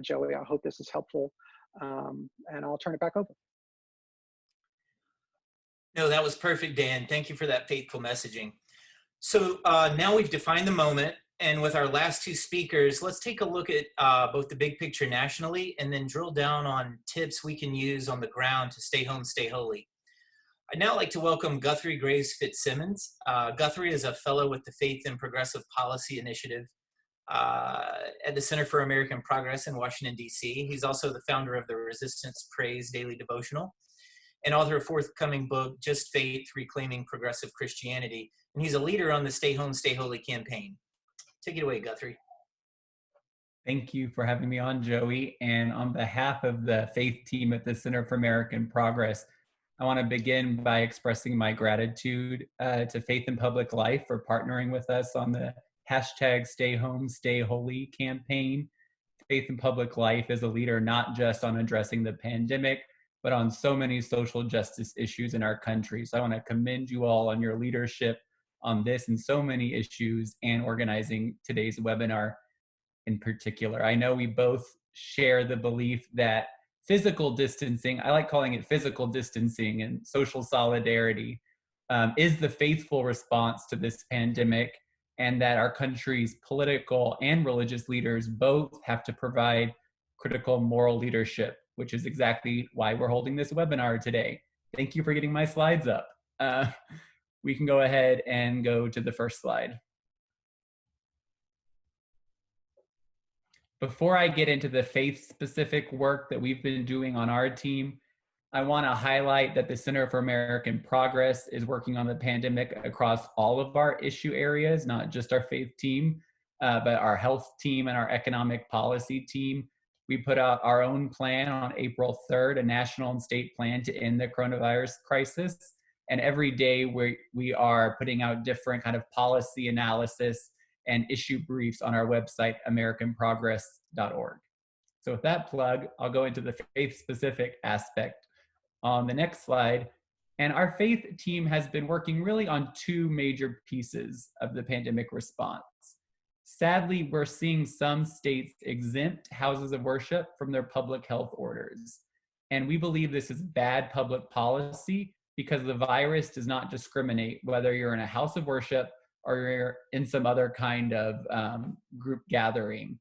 Joey. I hope this is helpful, and I'll turn it back over. No, that was perfect, Dan. Thank you for that faithful messaging. So now we've defined the moment, and with our last two speakers, let's take a look at both the big picture nationally and then drill down on tips we can use on the ground to stay home, stay holy. I'd now like to welcome Guthrie Graves Fitzsimmons. Guthrie is a fellow with the Faith and Progressive Policy Initiative at the Center for American Progress in Washington, D.C. He's also the founder of the Resistance Praise Daily Devotional and author of forthcoming book, Just Faith, Reclaiming Progressive Christianity. And he's a leader on the Stay Home, Stay Holy campaign. Take it away, Guthrie. Thank you for having me on, Joey. And on behalf of the faith team at the Center for American Progress, I want to begin by expressing my gratitude to Faith in Public Life for partnering with us on the hashtag Stay Home, Stay Holy campaign. Faith in Public Life is a leader not just on addressing the pandemic, but on so many social justice issues in our country. So I want to commend you all on your leadership on this and so many issues and organizing today's webinar in particular. I know we both share the belief that physical distancing, I like calling it physical distancing and social solidarity, is the faithful response to this pandemic, and that our country's political and religious leaders both have to provide critical moral leadership, which is exactly why we're holding this webinar today. Thank you for getting my slides up. We can go ahead and go to the first slide. Before I get into the faith-specific work that we've been doing on our team, I want to highlight that the Center for American Progress is working on the pandemic across all of our issue areas, not just our faith team, but our health team and our economic policy team. We put out our own plan on April 3rd, a national and state plan to end the coronavirus crisis. And every day we are putting out different kind of policy analysis and issue briefs on our website, americanprogress.org. So with that plug, I'll go into the faith-specific aspect on the next slide. And our faith team has been working really on two major pieces of the pandemic response. Sadly, we're seeing some states exempt houses of worship from their public health orders. And we believe this is bad public policy because the virus does not discriminate whether you're in a house of worship or you're in some other kind of group gathering.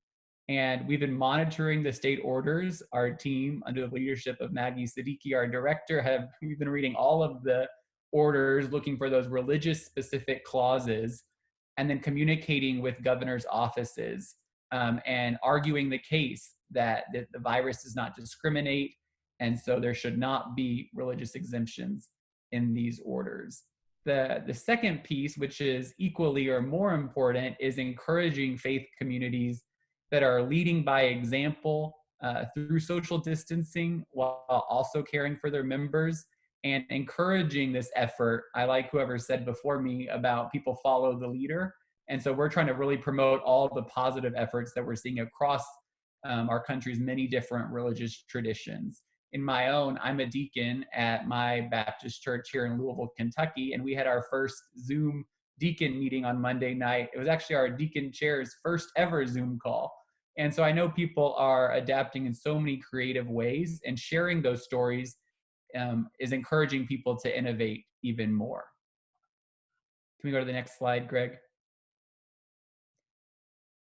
And we've been monitoring the state orders. Our team, under the leadership of Maggie Siddiqui, our director, we've been reading all of the orders, looking for those religious specific clauses, and then communicating with governors' offices and arguing the case that the virus does not discriminate, and so there should not be religious exemptions in these orders. The second piece, which is equally or more important, is encouraging faith communities that are leading by example through social distancing while also caring for their members and encouraging this effort. I like whoever said before me about people follow the leader. And so we're trying to really promote all the positive efforts that we're seeing across our country's many different religious traditions. In my own, I'm a deacon at my Baptist church here in Louisville, Kentucky, and we had our first Zoom deacon meeting on Monday night. It was actually our deacon chair's first ever Zoom call. And so I know people are adapting in so many creative ways, and sharing those stories is encouraging people to innovate even more. Can we go to the next slide, Greg?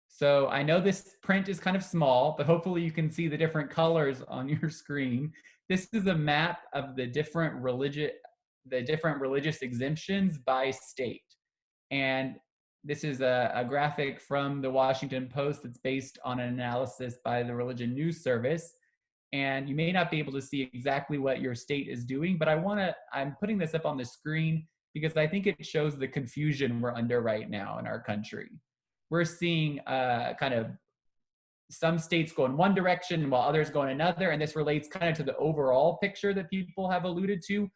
So I know this print is kind of small, but hopefully you can see the different colors on your screen. This is a map of the different religious exemptions by state. And this is a graphic from the Washington Post that's based on an analysis by the Religion News Service. And you may not be able to see exactly what your state is doing, but I'm putting this up on the screen because I think it shows the confusion we're under right now in our country. We're seeing kind of some states go in one direction while others go in another, and this relates kind of to the overall picture that people have alluded to.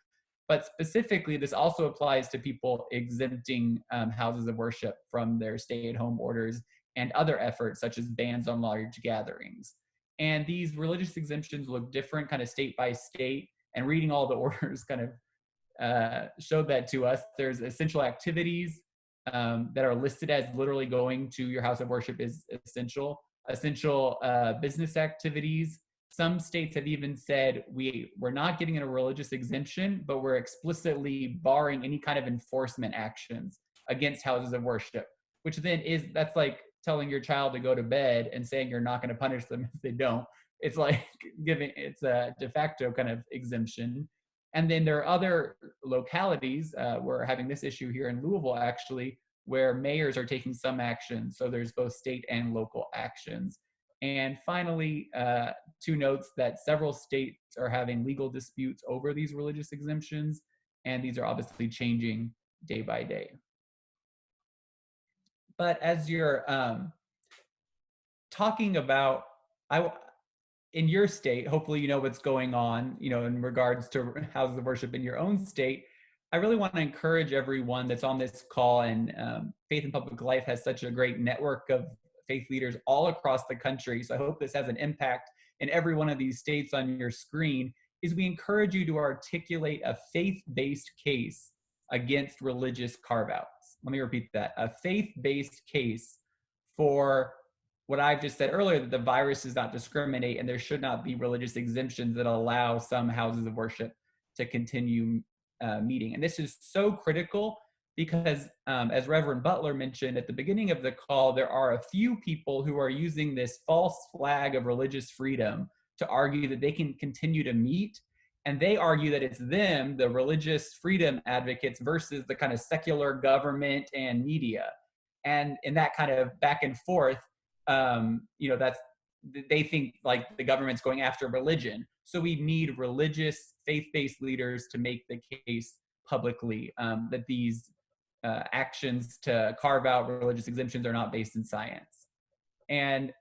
But specifically, this also applies to people exempting houses of worship from their stay-at-home orders and other efforts such as bans on large gatherings. And these religious exemptions look different kind of state by state, and reading all the orders kind of showed that to us. There's essential activities that are listed as literally going to your house of worship is essential. Essential business activities. Some states have even said we're not getting a religious exemption, but we're explicitly barring any kind of enforcement actions against houses of worship, which then that's like telling your child to go to bed and saying you're not going to punish them if they don't. It's like it's a de facto kind of exemption. And then there are other localities, we're having this issue here in Louisville actually, where mayors are taking some action. So there's both state and local actions. And finally, 2 notes that several states are having legal disputes over these religious exemptions, and these are obviously changing day by day. But as you're talking about, in your state, hopefully you know what's going on, in regards to houses of worship in your own state. I really want to encourage everyone that's on this call, and Faith in Public Life has such a great network of faith leaders all across the country. So I hope this has an impact in every one of these states on your screen, is we encourage you to articulate a faith-based case against religious carve-outs. Let me repeat that. A faith-based case for what I've just said earlier, that the virus does not discriminate and there should not be religious exemptions that allow some houses of worship to continue meeting. And this is so critical because as Reverend Butler mentioned at the beginning of the call, there are a few people who are using this false flag of religious freedom to argue that they can continue to meet. And they argue that it's them, the religious freedom advocates, versus the kind of secular government and media. And in that kind of back and forth, they think like the government's going after religion. So we need religious, faith-based leaders to make the case publicly that these actions to carve out religious exemptions are not based in science. And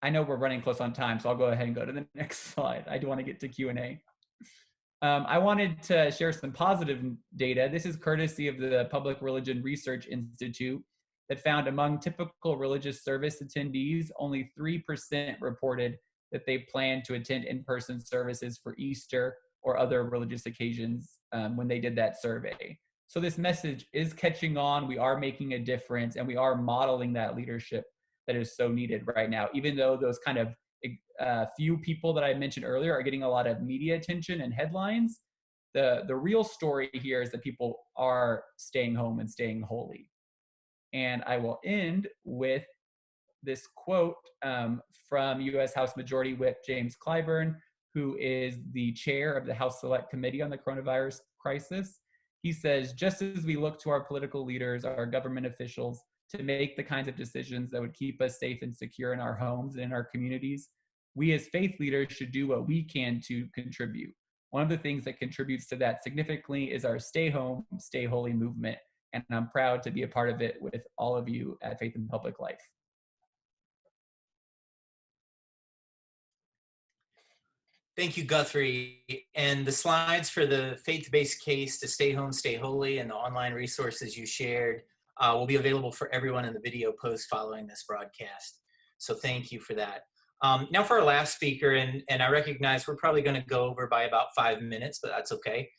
I know we're running close on time, so I'll go ahead and go to the next slide. I do want to get to Q&A. I wanted to share some positive data. This is courtesy of the Public Religion Research Institute that found among typical religious service attendees, only 3% reported that they plan to attend in-person services for Easter or other religious occasions when they did that survey. So this message is catching on. We are making a difference, and we are modeling that leadership that is so needed right now, even though those kind of few people that I mentioned earlier are getting a lot of media attention and headlines. The real story here is that people are staying home and staying holy. And I will end with this quote from U.S. House Majority Whip James Clyburn, who is the chair of the House Select Committee on the Coronavirus Crisis. He says, just as we look to our political leaders, our government officials, to make the kinds of decisions that would keep us safe and secure in our homes and in our communities, we as faith leaders should do what we can to contribute. One of the things that contributes to that significantly is our Stay Home, Stay Holy movement. And I'm proud to be a part of it with all of you at Faith in Public Life. Thank you, Guthrie. And the slides for the faith-based case to stay home, stay holy, and the online resources you shared will be available for everyone in the video post following this broadcast. So thank you for that. Now for our last speaker, and I recognize we're probably going to go over by about 5 minutes, but that's okay.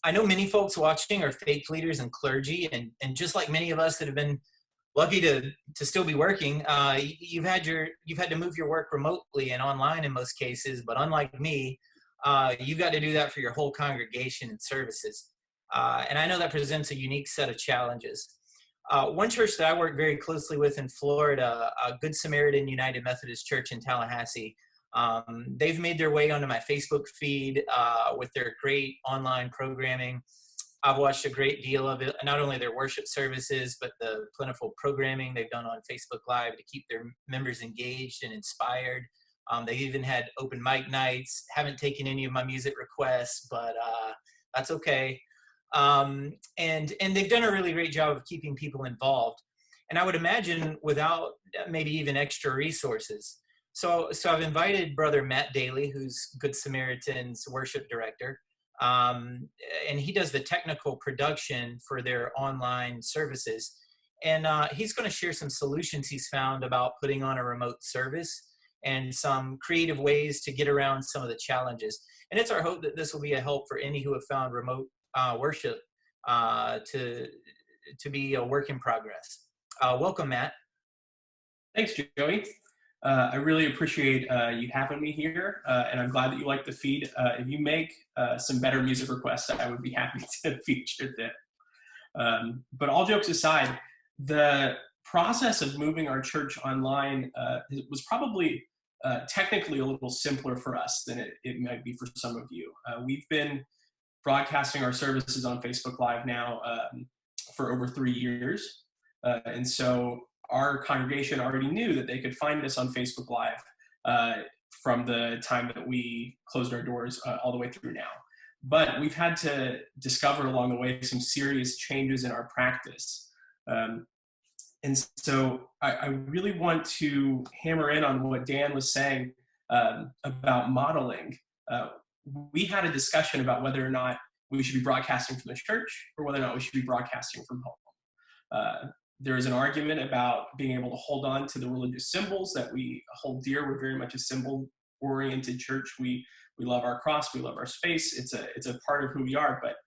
I know many folks watching are faith leaders and clergy, and just like many of us that have been lucky to still be working, you've had to move your work remotely and online in most cases. But unlike me, you've got to do that for your whole congregation and services. And I know that presents a unique set of challenges. One church that I work very closely with in Florida, Good Samaritan United Methodist Church in Tallahassee, they've made their way onto my Facebook feed with their great online programming. I've watched a great deal of it, not only their worship services, but the plentiful programming they've done on Facebook Live to keep their members engaged and inspired. They even had open mic nights. Haven't taken any of my music requests, but that's okay. And they've done a really great job of keeping people involved. And I would imagine without maybe even extra resources. So I've invited Brother Matt Daly, who's Good Samaritan's worship director, and he does the technical production for their online services. And he's going to share some solutions he's found about putting on a remote service and some creative ways to get around some of the challenges. And it's our hope that this will be a help for any who have found remote worship to be a work in progress. Welcome, Matt. Thanks, Joey. I really appreciate you having me here, and I'm glad that you like the feed. If you make some better music requests, I would be happy to feature them. But all jokes aside, the process of moving our church online was probably technically a little simpler for us than it might be for some of you. We've been broadcasting our services on Facebook Live now for over 3 years. And so our congregation already knew that they could find us on Facebook Live from the time that we closed our doors all the way through now. But we've had to discover along the way some serious changes in our practice. And so I really want to hammer in on what Dan was saying about modeling. We had a discussion about whether or not we should be broadcasting from the church or whether or not we should be broadcasting from home. There is an argument about being able to hold on to the religious symbols that we hold dear. We're very much a symbol-oriented church. We love our cross. We love our space. It's a part of who we are. But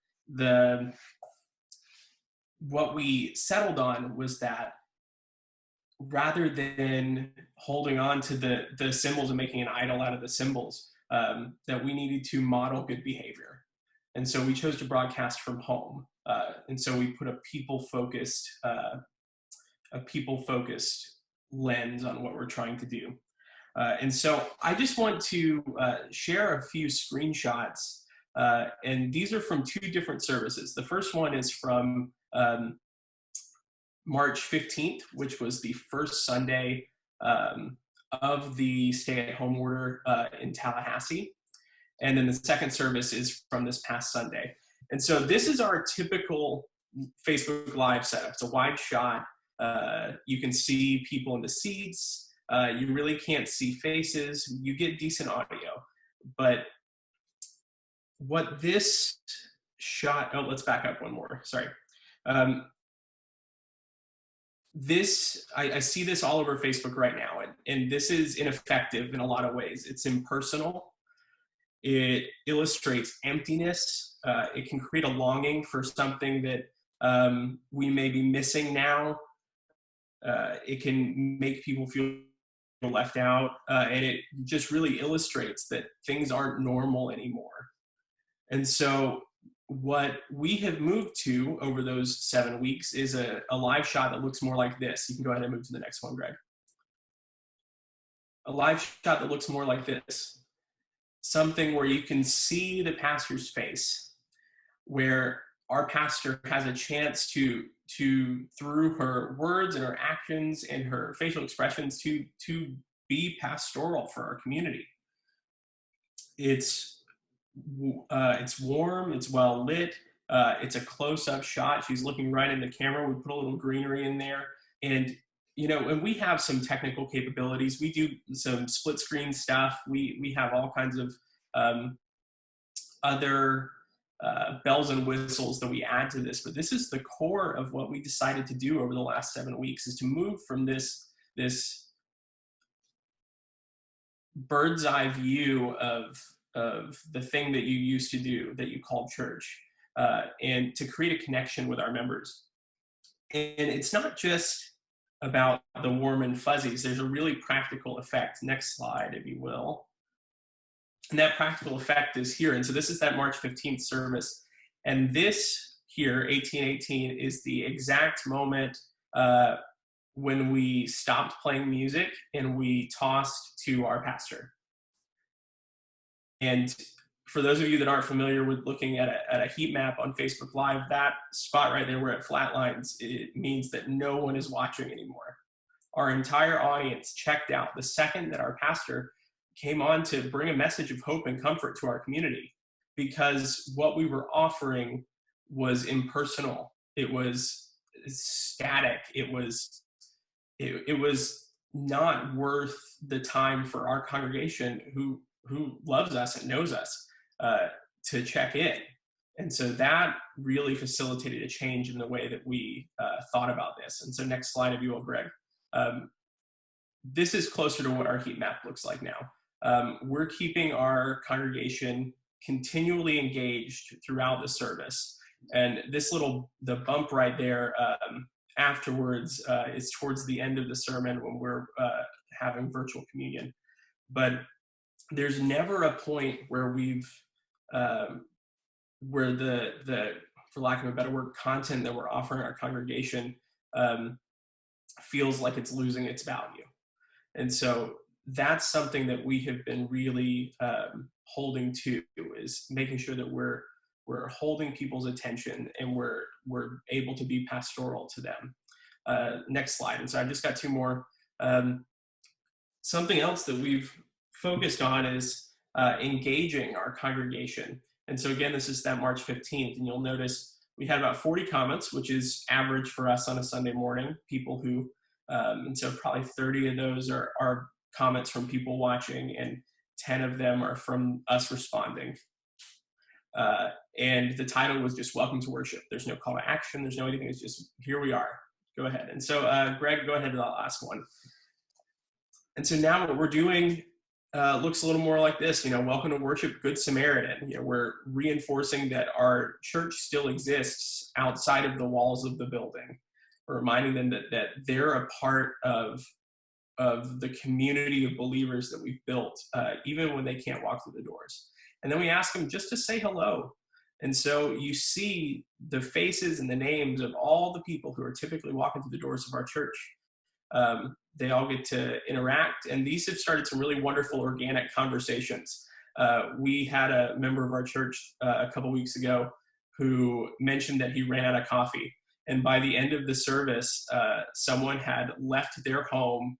what we settled on was that rather than holding on to the symbols and making an idol out of the symbols, that we needed to model good behavior. And so we chose to broadcast from home. And so we put a people-focused lens on what we're trying to do. And so I just want to share a few screenshots. And these are from 2 different services. The first one is from March 15th, which was the first Sunday of the stay-at-home order in Tallahassee. And then the second service is from this past Sunday. And so this is our typical Facebook Live setup. It's a wide shot. You can see people in the seats. You really can't see faces. You get decent audio. But what this shot, oh, let's back up one more, sorry. I see this all over Facebook right now, and this is ineffective in a lot of ways. It's impersonal. It illustrates emptiness. It can create a longing for something that we may be missing now. It can make people feel left out, and it just really illustrates that things aren't normal anymore. And so what we have moved to over those 7 weeks is a live shot that looks more like this. You can go ahead and move to the next one, Greg. A live shot that looks more like this. Something where you can see the pastor's face, where our pastor has a chance to through her words and her actions and her facial expressions to be pastoral for our community. It's warm, it's well lit, it's a close-up shot. She's looking right in the camera. We put a little greenery in there, and and we have some technical capabilities. We do some split screen stuff. We have all kinds of other bells and whistles that we add to this, but this is the core of what we decided to do over the last 7 weeks, is to move from this bird's eye view of the thing that you used to do, that you called church, and to create a connection with our members. And it's not just about the warm and fuzzies. There's a really practical effect. Next slide, if you will. And that practical effect is here. And so this is that March 15th service. And this here, 1818, is the exact moment when we stopped playing music and we tossed to our pastor. And for those of you that aren't familiar with looking at a heat map on Facebook Live, that spot right there where it flatlines, it means that no one is watching anymore. Our entire audience checked out the second that our pastor came on to bring a message of hope and comfort to our community, because what we were offering was impersonal. It was static. It was not worth the time for our congregation who loves us and knows us to check in. And so that really facilitated a change in the way that we thought about this. And so next slide, if you will, Greg. This is closer to what our heat map looks like now. We're keeping our congregation continually engaged throughout the service. And this the bump right there afterwards is towards the end of the sermon when we're having virtual communion. But there's never a point where where the for lack of a better word, content that we're offering our congregation feels like it's losing its value. And so that's something that we have been really holding to, is making sure that we're holding people's attention and we're able to be pastoral to them. Next slide. And so I've just got two more. Something else that we've focused on is engaging our congregation. And so again, this is that March 15th, and you'll notice we had about 40 comments, which is average for us on a Sunday morning, people who, and so probably 30 of those are comments from people watching, and 10 of them are from us responding. And the title was just Welcome to Worship. There's no call to action. There's no anything. It's just, here we are. Go ahead. And so Greg, go ahead to that last one. And so now what we're doing looks a little more like this, welcome to worship, Good Samaritan. We're reinforcing that our church still exists outside of the walls of the building. We're reminding them that they're a part of the community of believers that we've built, even when they can't walk through the doors. And then we ask them just to say hello. And so you see the faces and the names of all the people who are typically walking through the doors of our church. They all get to interact, and these have started some really wonderful organic conversations. We had a member of our church a couple weeks ago who mentioned that he ran out of coffee, and by the end of the service, someone had left their home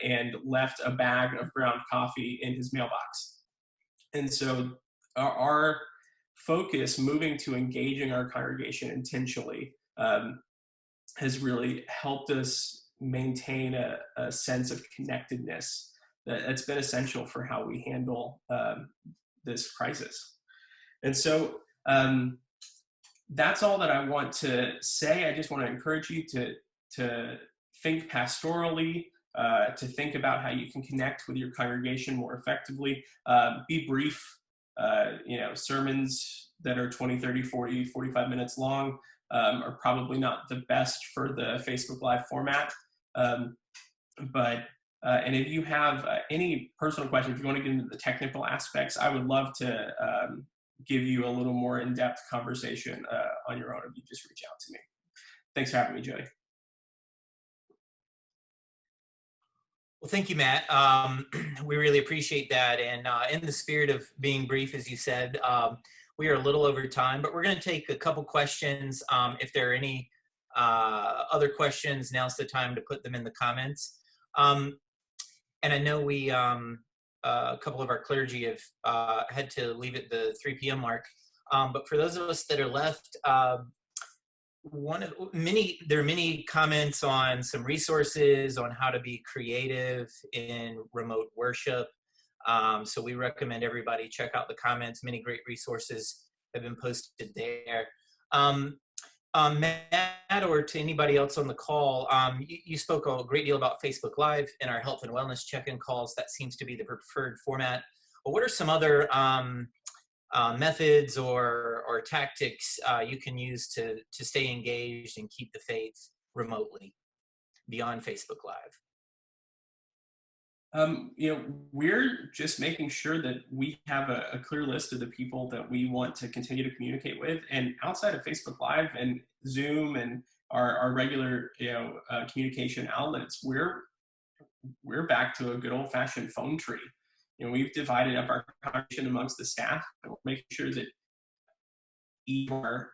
and left a bag of ground coffee in his mailbox. And so our focus moving to engaging our congregation intentionally has really helped us maintain a sense of connectedness that's been essential for how we handle this crisis. And so that's all that I want to say. I just want to encourage you to think pastorally, to think about how you can connect with your congregation more effectively. Be brief. Sermons that are 20, 30, 40, 45 minutes long are probably not the best for the Facebook Live format. And if you have any personal questions, if you want to get into the technical aspects, I would love to give you a little more in-depth conversation on your own if you just reach out to me. Thanks for having me, Joey. Well, thank you, Matt. We really appreciate that. And in the spirit of being brief, as you said, we are a little over time, but we're going to take a couple questions. If there are any other questions, now's the time to put them in the comments. And I know we, a couple of our clergy have had to leave at the 3 p.m. mark. But for those of us that are left, there are many comments on some resources on how to be creative in remote worship. So we recommend everybody check out the comments. Many great resources have been posted there. Matt, or to anybody else on the call, you spoke a great deal about Facebook Live and our health and wellness check-in calls. That seems to be the preferred format. But what are some other methods or tactics you can use to stay engaged and keep the faith remotely beyond Facebook Live? We're just making sure that we have a clear list of the people that we want to continue to communicate with, and outside of Facebook Live and Zoom and our regular communication outlets, we're back to a good old-fashioned phone tree. We've divided up our conversation amongst the staff, and we're making sure that each of our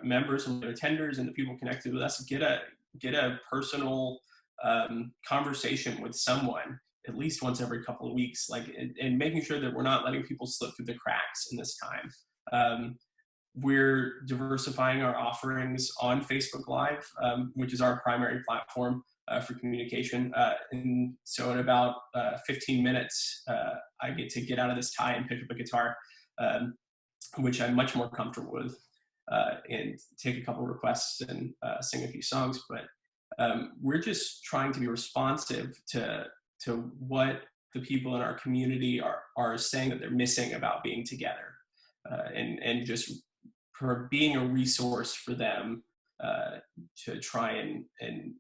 members and attenders and the people connected with us get a personal conversation with someone at least once every couple of weeks, and making sure that we're not letting people slip through the cracks in this time. We're diversifying our offerings on Facebook Live, which is our primary platform for communication. And so in about 15 minutes, I get out of this tie and pick up a guitar, which I'm much more comfortable with, and take a couple of requests and sing a few songs. But we're just trying to be responsive to what the people in our community are saying that they're missing about being together, and just for being a resource for them to try and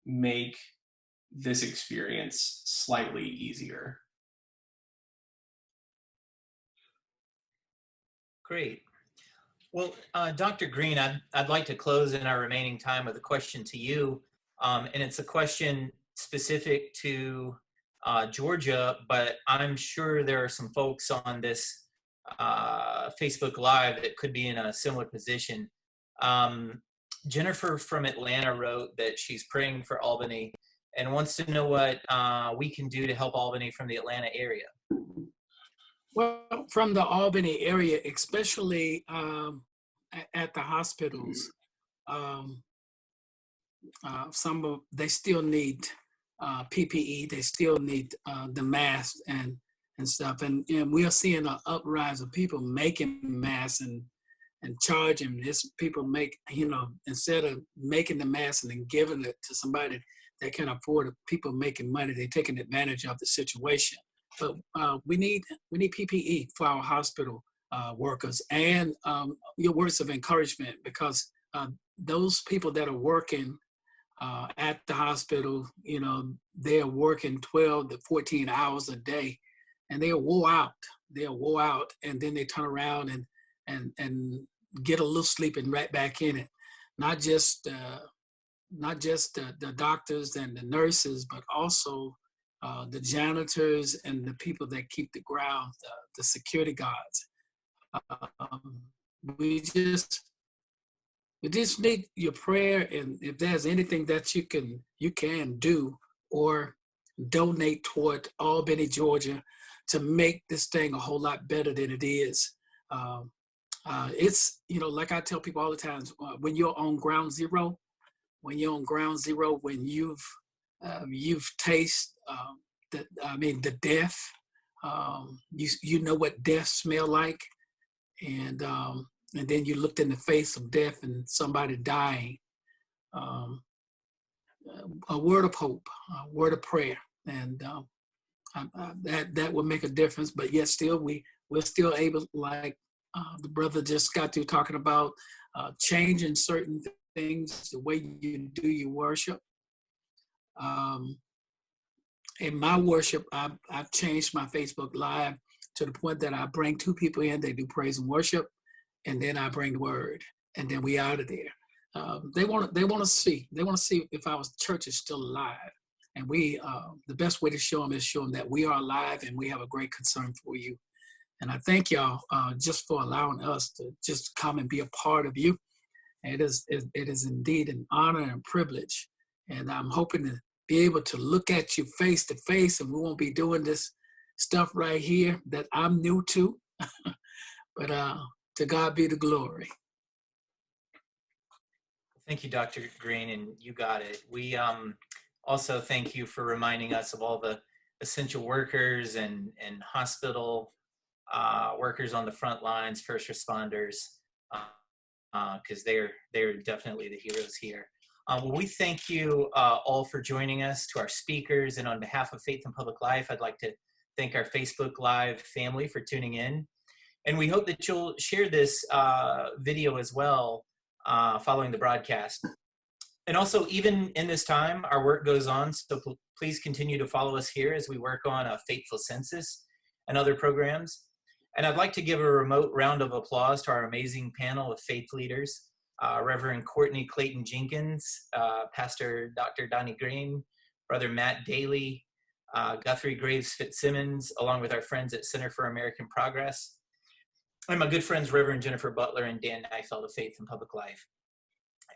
make this experience slightly easier. Great. Well, Dr. Green, I'd like to close in our remaining time with a question to you. And it's a question specific to Georgia, but I'm sure there are some folks on this Facebook Live that could be in a similar position. Jennifer from Atlanta wrote that she's praying for Albany and wants to know what we can do to help Albany from the Atlanta area. Well, from the Albany area, especially at the hospitals, they still need PPE. They still need the masks and stuff. And we are seeing an uprise of people making masks and charging. This people make, instead of making the mask and then giving it to somebody that can afford it, people making money, they're taking advantage of the situation. But we need PPE for our hospital workers, and your words of encouragement, because those people that are working at the hospital, they're working 12 to 14 hours a day, and they're wore out. They're wore out, and then they turn around and get a little sleep and right back in it. Not just the doctors and the nurses, but also the janitors and the people that keep the ground, the security guards. We just need your prayer, and if there's anything that you can do or donate toward Albany, Georgia, to make this thing a whole lot better than it is. It's, like I tell people all the time, when you're on ground zero, when you've tasted the death, you know what death smell like, and then you looked in the face of death and somebody dying. A word of hope, a word of prayer, and that will make a difference. But yet still, we're still able, like the brother just got through talking about, changing certain things, the way you do your worship. In my worship, I've changed my Facebook Live to the point that I bring two people in, they do praise and worship, and then I bring the word, and then we out of there. They want to see if our church is still alive, and the best way to show them is show them that we are alive and we have a great concern for you. And I thank y'all just for allowing us to just come and be a part of you. And it is indeed an honor and privilege, and I'm hoping to be able to look at you face to face, and we won't be doing this stuff right here that I'm new to. But to God be the glory. Thank you, Dr. Green, and you got it. We also thank you for reminding us of all the essential workers and hospital workers on the front lines, first responders, because they're definitely the heroes here. Well, we thank you all for joining us, to our speakers, and on behalf of Faith in Public Life, I'd like to thank our Facebook Live family for tuning in. And we hope that you'll share this video as well following the broadcast. And also, even in this time, our work goes on, so please continue to follow us here as we work on a Faithful Census and other programs. And I'd like to give a remote round of applause to our amazing panel of faith leaders, Reverend Courtney Clayton Jenkins, Pastor Dr. Donnie Green, Brother Matt Daly, Guthrie Graves Fitzsimmons, along with our friends at Center for American Progress, and my good friends Reverend Jennifer Butler and Dan Neifeld of Faith and Public Life.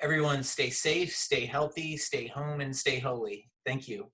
Everyone stay safe, stay healthy, stay home, and stay holy. Thank you.